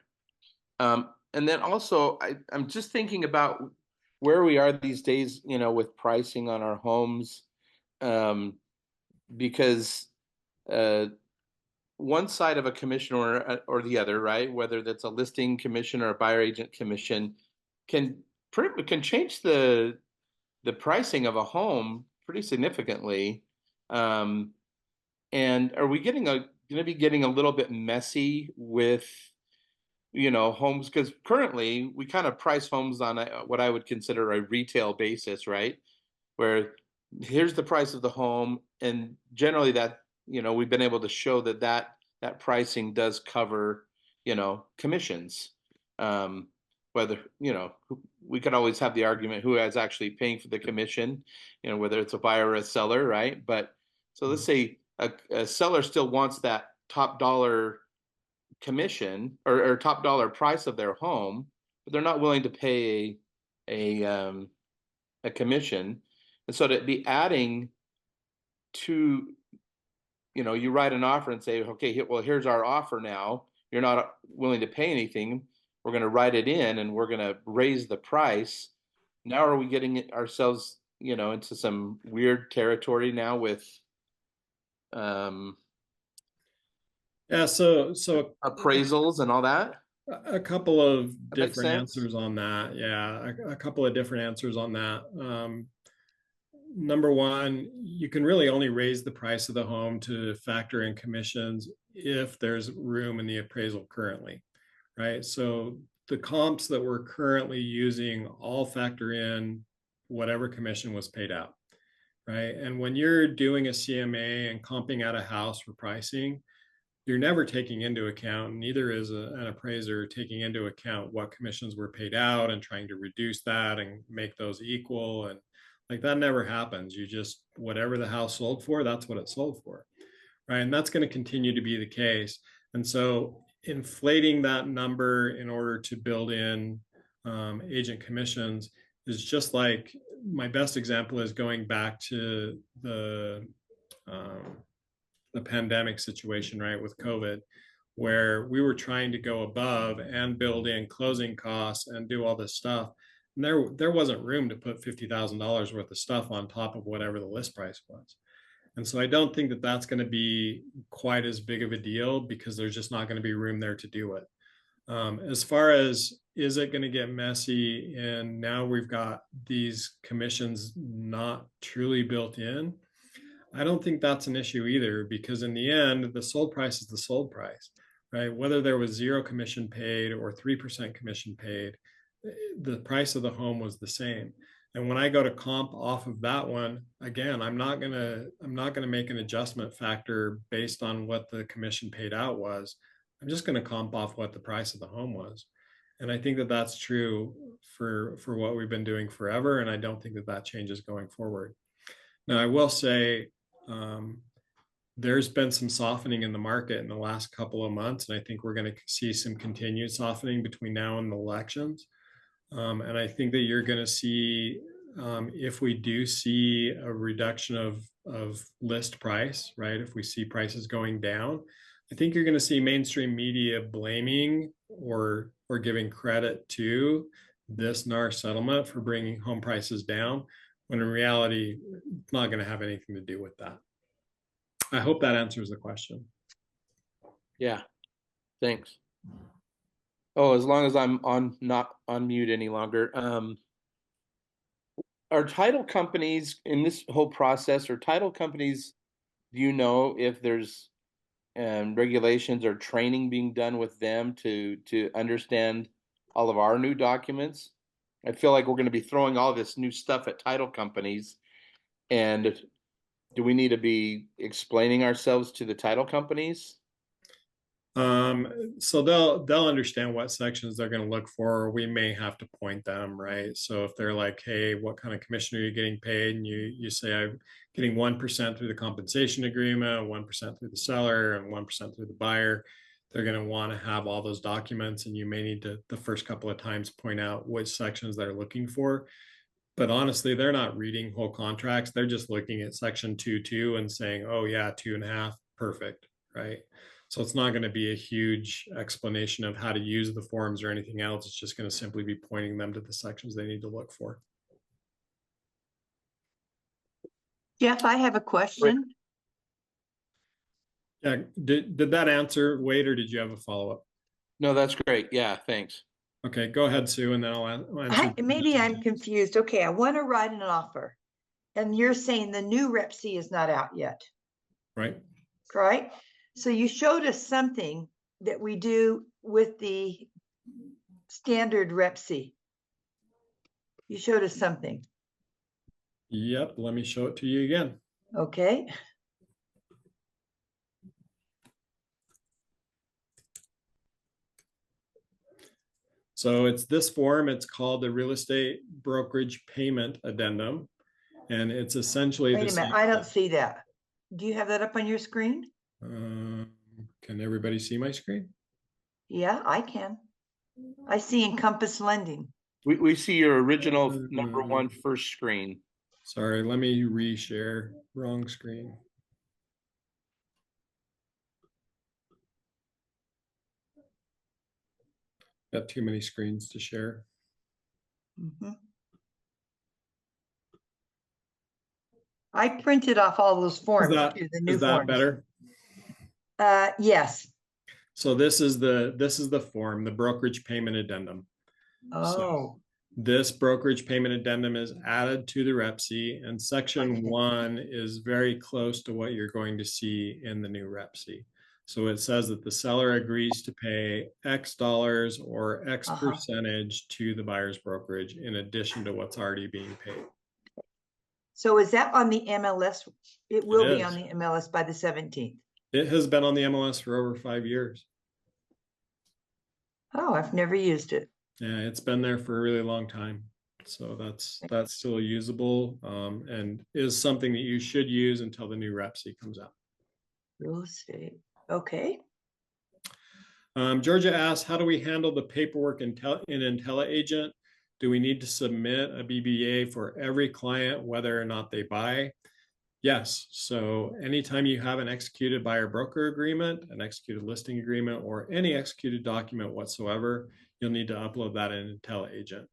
And then also, I'm just thinking about where we are these days, you know, with pricing on our homes, because one side of a commission or the other, right? Whether that's a listing commission or a buyer agent commission, can change the pricing of a home pretty significantly. And are we going to be getting a little bit messy with, you know, homes? Because currently we kind of price homes on what I would consider a retail basis, right? Where here's the price of the home, and generally that, you know, we've been able to show that pricing does cover, you know, commissions. Whether, you know, we could always have the argument who is actually paying for the commission, you know, whether it's a buyer or a seller, right? But so let's say a seller still wants that top dollar commission or top dollar price of their home, but they're not willing to pay a commission. And so to be adding to, you know, you write an offer and say, okay, well, here's our offer now. You're not willing to pay anything. We're going to write it in and we're going to raise the price. Now are we getting ourselves, you know, into some weird territory now with Yeah. So appraisals and all that? a couple of That makes different sense. answers on that. Yeah. A couple of different answers on that. Number one, you can really only raise the price of the home to factor in commissions if there's room in the appraisal currently, right? So the comps that we're currently using all factor in whatever commission was paid out, right? And when you're doing a CMA and comping out a house for pricing, you're never taking into account, neither is an appraiser taking into account what commissions were paid out and trying to reduce that and make those equal. And like that never happens. You just, whatever the house sold for, that's what it sold for, right? And that's going to continue to be the case. And so inflating that number in order to build in agent commissions is just like, my best example is going back to the pandemic situation, right, with COVID, where we were trying to go above and build in closing costs and do all this stuff. And there wasn't room to put $50,000 worth of stuff on top of whatever the list price was. And so I don't think that that's going to be quite as big of a deal because there's just not going to be room there to do it. As far as is it going to get messy and now we've got these commissions not truly built in, I don't think that's an issue either, because in the end, the sold price is the sold price, right? Whether there was 0 commission paid or 3% commission paid, the price of the home was the same. And when I go to comp off of that one, again, I'm not gonna make an adjustment factor based on what the commission paid out was. I'm just gonna comp off what the price of the home was. And I think that that's true for what we've been doing forever. And I don't think that that changes going forward. Now, I will say, there's been some softening in the market in the last couple of months, and I think we're going to see some continued softening between now and the elections. And I think that you're going to see, if we do see a reduction of list price, right? If we see prices going down, I think you're going to see mainstream media blaming or giving credit to this NAR settlement for bringing home prices down, when in reality, it's not going to have anything to do with that. I hope that answers the question. Yeah, thanks. Oh, as long as I'm not on mute any longer. Are title companies in this whole process, or title companies, do you know if there's regulations or training being done with them to understand all of our new documents? I feel like we're going to be throwing all this new stuff at title companies. And do we need to be explaining ourselves to the title companies? So they'll understand what sections they're going to look for. Or we may have to point them, right? So if they're like, "Hey, what kind of commission are you getting paid?" and you say, "I'm getting 1% through the compensation agreement, 1% through the seller, and 1% through the buyer," they're going to want to have all those documents, and you may need to the first couple of times point out which sections they're looking for. But honestly, they're not reading whole contracts. They're just looking at section 2.2 and saying, "Oh yeah, 2.5, perfect," right? So it's not going to be a huge explanation of how to use the forms or anything else. It's just going to simply be pointing them to the sections they need to look for. Jeff, I have a question. Yeah, did that answer, Wade, or did you have a follow-up? No, that's great. Yeah, thanks. Okay, go ahead, Sue, and then I'll answer. Maybe I'm confused. Okay, I want to write an offer. And you're saying the new Rep C is not out yet, Right. right? So you showed us something that we do with the standard Rep C. You showed us something. Yep, let me show it to you again. Okay. So it's this form. It's called the Real Estate Brokerage Payment Addendum. And it's essentially Wait a minute, I don't see that. Do you have that up on your screen? Can everybody see my screen? Yeah, I can. I see Encompass Lending. We see your original number one first screen. Sorry, let me reshare. Wrong screen. Got too many screens to share. I printed off all those forms. Is that better? Yes. So this is the form, the brokerage payment addendum. Oh. So this brokerage payment addendum is added to the Rep C, and section 1 is very close to what you're going to see in the new Rep C. So it says that the seller agrees to pay X dollars or X percentage to the buyer's brokerage in addition to what's already being paid. So is that on the MLS? It will be on the MLS by the 17th. It has been on the MLS for over 5 years. Oh, I've never used it. Yeah, it's been there for a really long time. So that's still usable and is something that you should use until the new Rep C comes out. Real estate. Okay. Georgia asks, how do we handle the paperwork in IntelliAgent? Do we need to submit a BBA for every client, whether or not they buy? Yes. So anytime you have an executed buyer broker agreement, an executed listing agreement, or any executed document whatsoever, you'll need to upload that in IntelliAgent.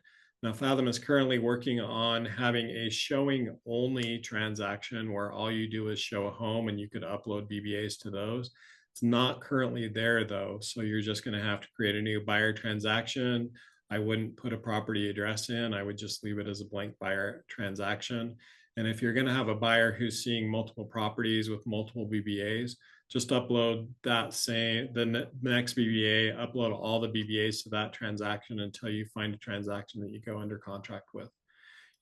Now, Fathom is currently working on having a showing only transaction where all you do is show a home and you could upload BBAs to those. It's not currently there though. So you're just going to have to create a new buyer transaction. I wouldn't put a property address in. I would just leave it as a blank buyer transaction. And if you're going to have a buyer who's seeing multiple properties with multiple BBAs, just upload the next BBA, upload all the BBAs to that transaction until you find a transaction that you go under contract with.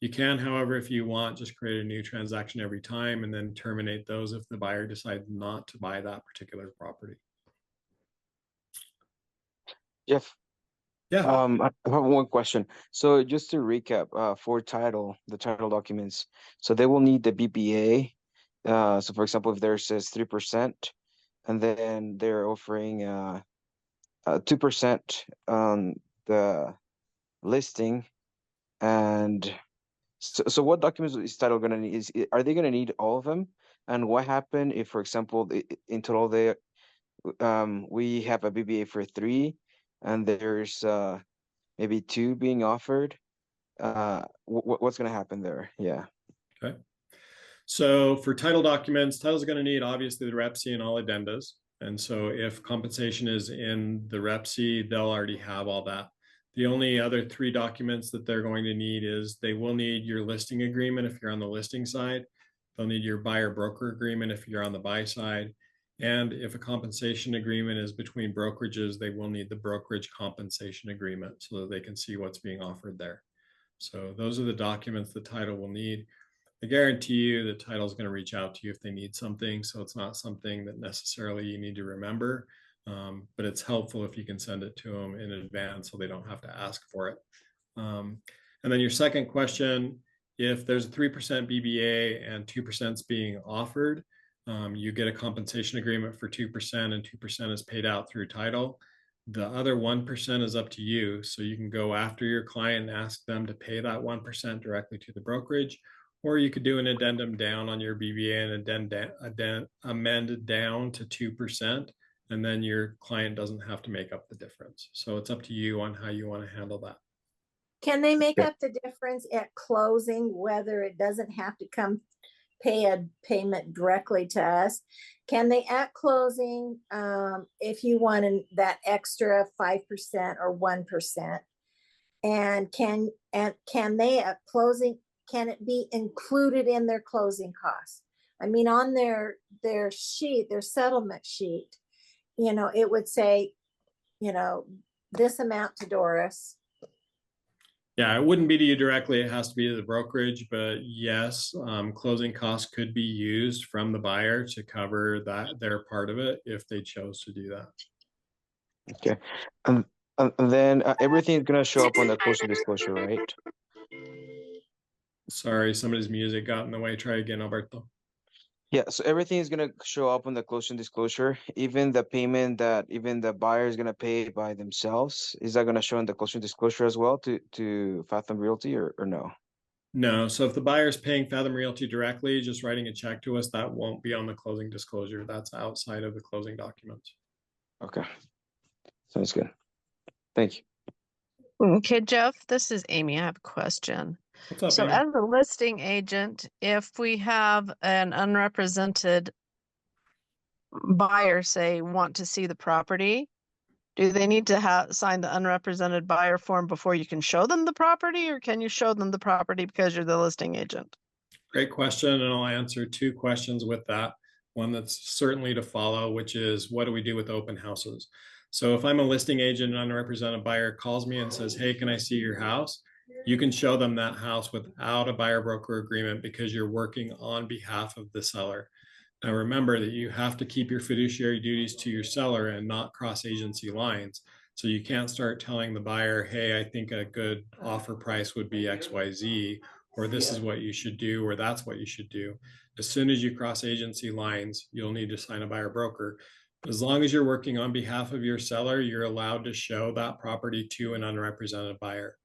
You can, however, if you want, just create a new transaction every time and then terminate those if the buyer decides not to buy that particular property. Jeff. Yeah. I have one question. So just to recap, for the title documents, so they will need the BBA. So for example, if there says 3%, and then they're offering 2% on the listing, and so what documents is title gonna need? Are they gonna need all of them? And what happened if, for example, in total we have a BBA for 3, and there's maybe 2 being offered? What's going to happen there? Yeah. Okay. So for title documents, title's going to need obviously the Rep C and all addendas. And so if compensation is in the Rep C, they'll already have all that. The only other 3 documents that they're going to need is they will need your listing agreement if you're on the listing side. They'll need your buyer broker agreement if you're on the buy side. And if a compensation agreement is between brokerages, they will need the brokerage compensation agreement so that they can see what's being offered there. So those are the documents the title will need. I guarantee you the title is going to reach out to you if they need something. So it's not something that necessarily you need to remember, but it's helpful if you can send it to them in advance so they don't have to ask for it. And then your second question, if there's a 3% BBA and 2% is being offered, you get a compensation agreement for 2% and 2% is paid out through title. The other 1% is up to you. So you can go after your client and ask them to pay that 1% directly to the brokerage, or you could do an addendum down on your BBA and amend down to 2%, and then your client doesn't have to make up the difference. So it's up to you on how you want to handle that. Can they make up the difference at closing, whether it doesn't have to come pay a payment directly to us? Can they at closing, if you want that extra 5% or 1%, and can they at closing, can it be included in their closing costs? I mean, on their sheet, their settlement sheet, you know, it would say, you know, this amount to Doris. Yeah, it wouldn't be to you directly. It has to be to the brokerage, but yes, closing costs could be used from the buyer to cover their part of it if they chose to do that. Okay. And then everything is going to show up on the closing disclosure, right? Sorry, somebody's music got in the way. Try again, Alberto. Yeah, so everything is going to show up on the closing disclosure, even the payment that even the buyer is going to pay by themselves. Is that going to show in the closing disclosure as well to Fathom Realty or no? No. So if the buyer is paying Fathom Realty directly, just writing a check to us, that won't be on the closing disclosure. That's outside of the closing documents. Okay. Sounds good. Thank you. Okay, Jeff, this is Amy. I have a question. What's up, So Amy? as a listing agent, if we have an unrepresented buyer say want to see the property, do they need to sign the unrepresented buyer form before you can show them the property, or can you show them the property because you're the listing agent? Great question, and I'll answer two questions with that. One that's certainly to follow, which is what do we do with open houses? So if I'm a listing agent and an unrepresented buyer calls me and says, hey, can I see your house? You can show them that house without a buyer broker agreement because you're working on behalf of the seller. Now remember that you have to keep your fiduciary duties to your seller and not cross agency lines. So you can't start telling the buyer, hey, I think a good offer price would be XYZ, or this is what you should do, or that's what you should do. As soon as you cross agency lines, you'll need to sign a buyer broker. As long as you're working on behalf of your seller, you're allowed to show that property to an unrepresented buyer.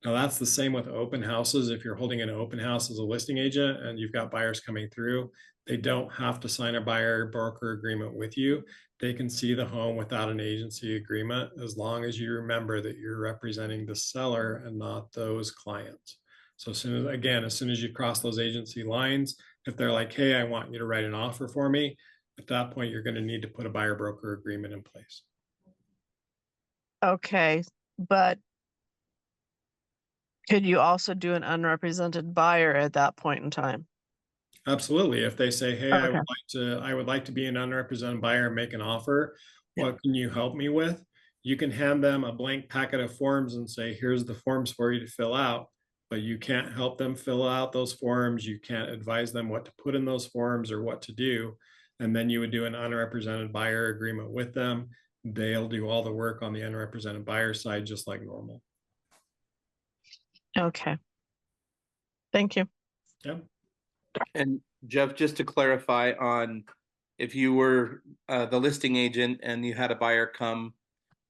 Now that's the same with open houses. If you're holding an open house as a listing agent and you've got buyers coming through, they don't have to sign a buyer broker agreement with you. They can see the home without an agency agreement as long as you remember that you're representing the seller and not those clients. So as soon as you cross those agency lines, if they're like, hey, I want you to write an offer for me, at that point, you're going to need to put a buyer broker agreement in place. Okay, but could you also do an unrepresented buyer at that point in time? Absolutely. If they say, hey, Okay. I would like to be an unrepresented buyer and make an offer, what can you help me with? You can hand them a blank packet of forms and say, here's the forms for you to fill out, but you can't help them fill out those forms. You can't advise them what to put in those forms or what to do. And then you would do an unrepresented buyer agreement with them. They'll do all the work on the unrepresented buyer side, just like normal. Okay. Thank you. Yep. And Jeff, just to clarify on if you were the listing agent and you had a buyer come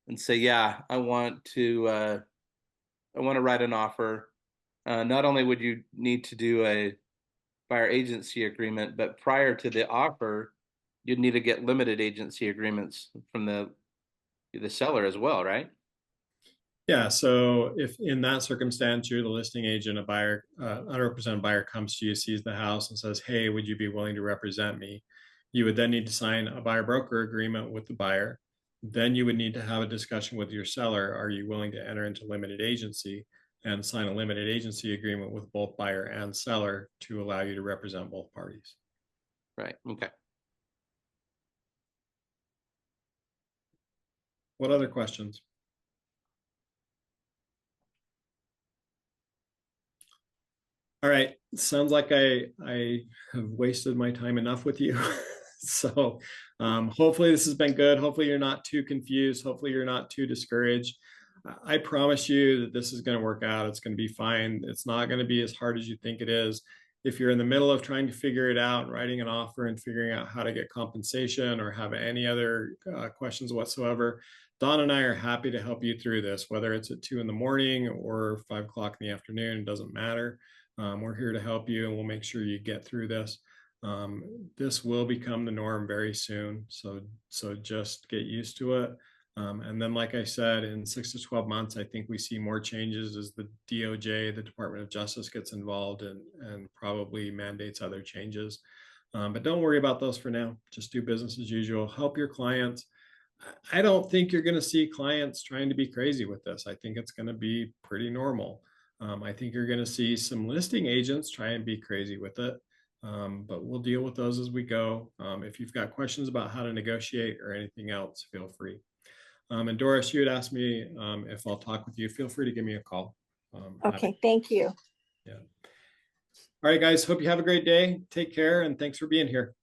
and say, yeah, I want to write an offer. Not only would you need to do a buyer agency agreement, but prior to the offer, you'd need to get limited agency agreements from the seller as well, right? Yeah, so if in that circumstance you're the listing agent, a buyer, unrepresented buyer comes to you, sees the house and says, hey, would you be willing to represent me? You would then need to sign a buyer broker agreement with the buyer. Then you would need to have a discussion with your seller. Are you willing to enter into limited agency and sign a limited agency agreement with both buyer and seller to allow you to represent both parties? Right, okay. What other questions? All right. Sounds like I have wasted my time enough with you. So hopefully this has been good. Hopefully you're not too confused. Hopefully you're not too discouraged. I promise you that this is going to work out. It's going to be fine. It's not going to be as hard as you think it is. If you're in the middle of trying to figure it out, writing an offer and figuring out how to get compensation or have any other questions whatsoever, Don and I are happy to help you through this, whether it's at 2 in the morning or 5 o'clock in the afternoon, it doesn't matter. We're here to help you and we'll make sure you get through this. This will become the norm very soon. So just get used to it. And then, like I said, in 6 to 12 months, I think we see more changes as the DOJ, the Department of Justice, gets involved and probably mandates other changes. But don't worry about those for now. Just do business as usual. Help your clients. I don't think you're going to see clients trying to be crazy with this. I think it's going to be pretty normal. I think you're going to see some listing agents try and be crazy with it. But we'll deal with those as we go. If you've got questions about how to negotiate or anything else, feel free. And Doris, you had asked me if I'll talk with you. Feel free to give me a call. Okay, thank you. Yeah. All right, guys. Hope you have a great day. Take care, and thanks for being here.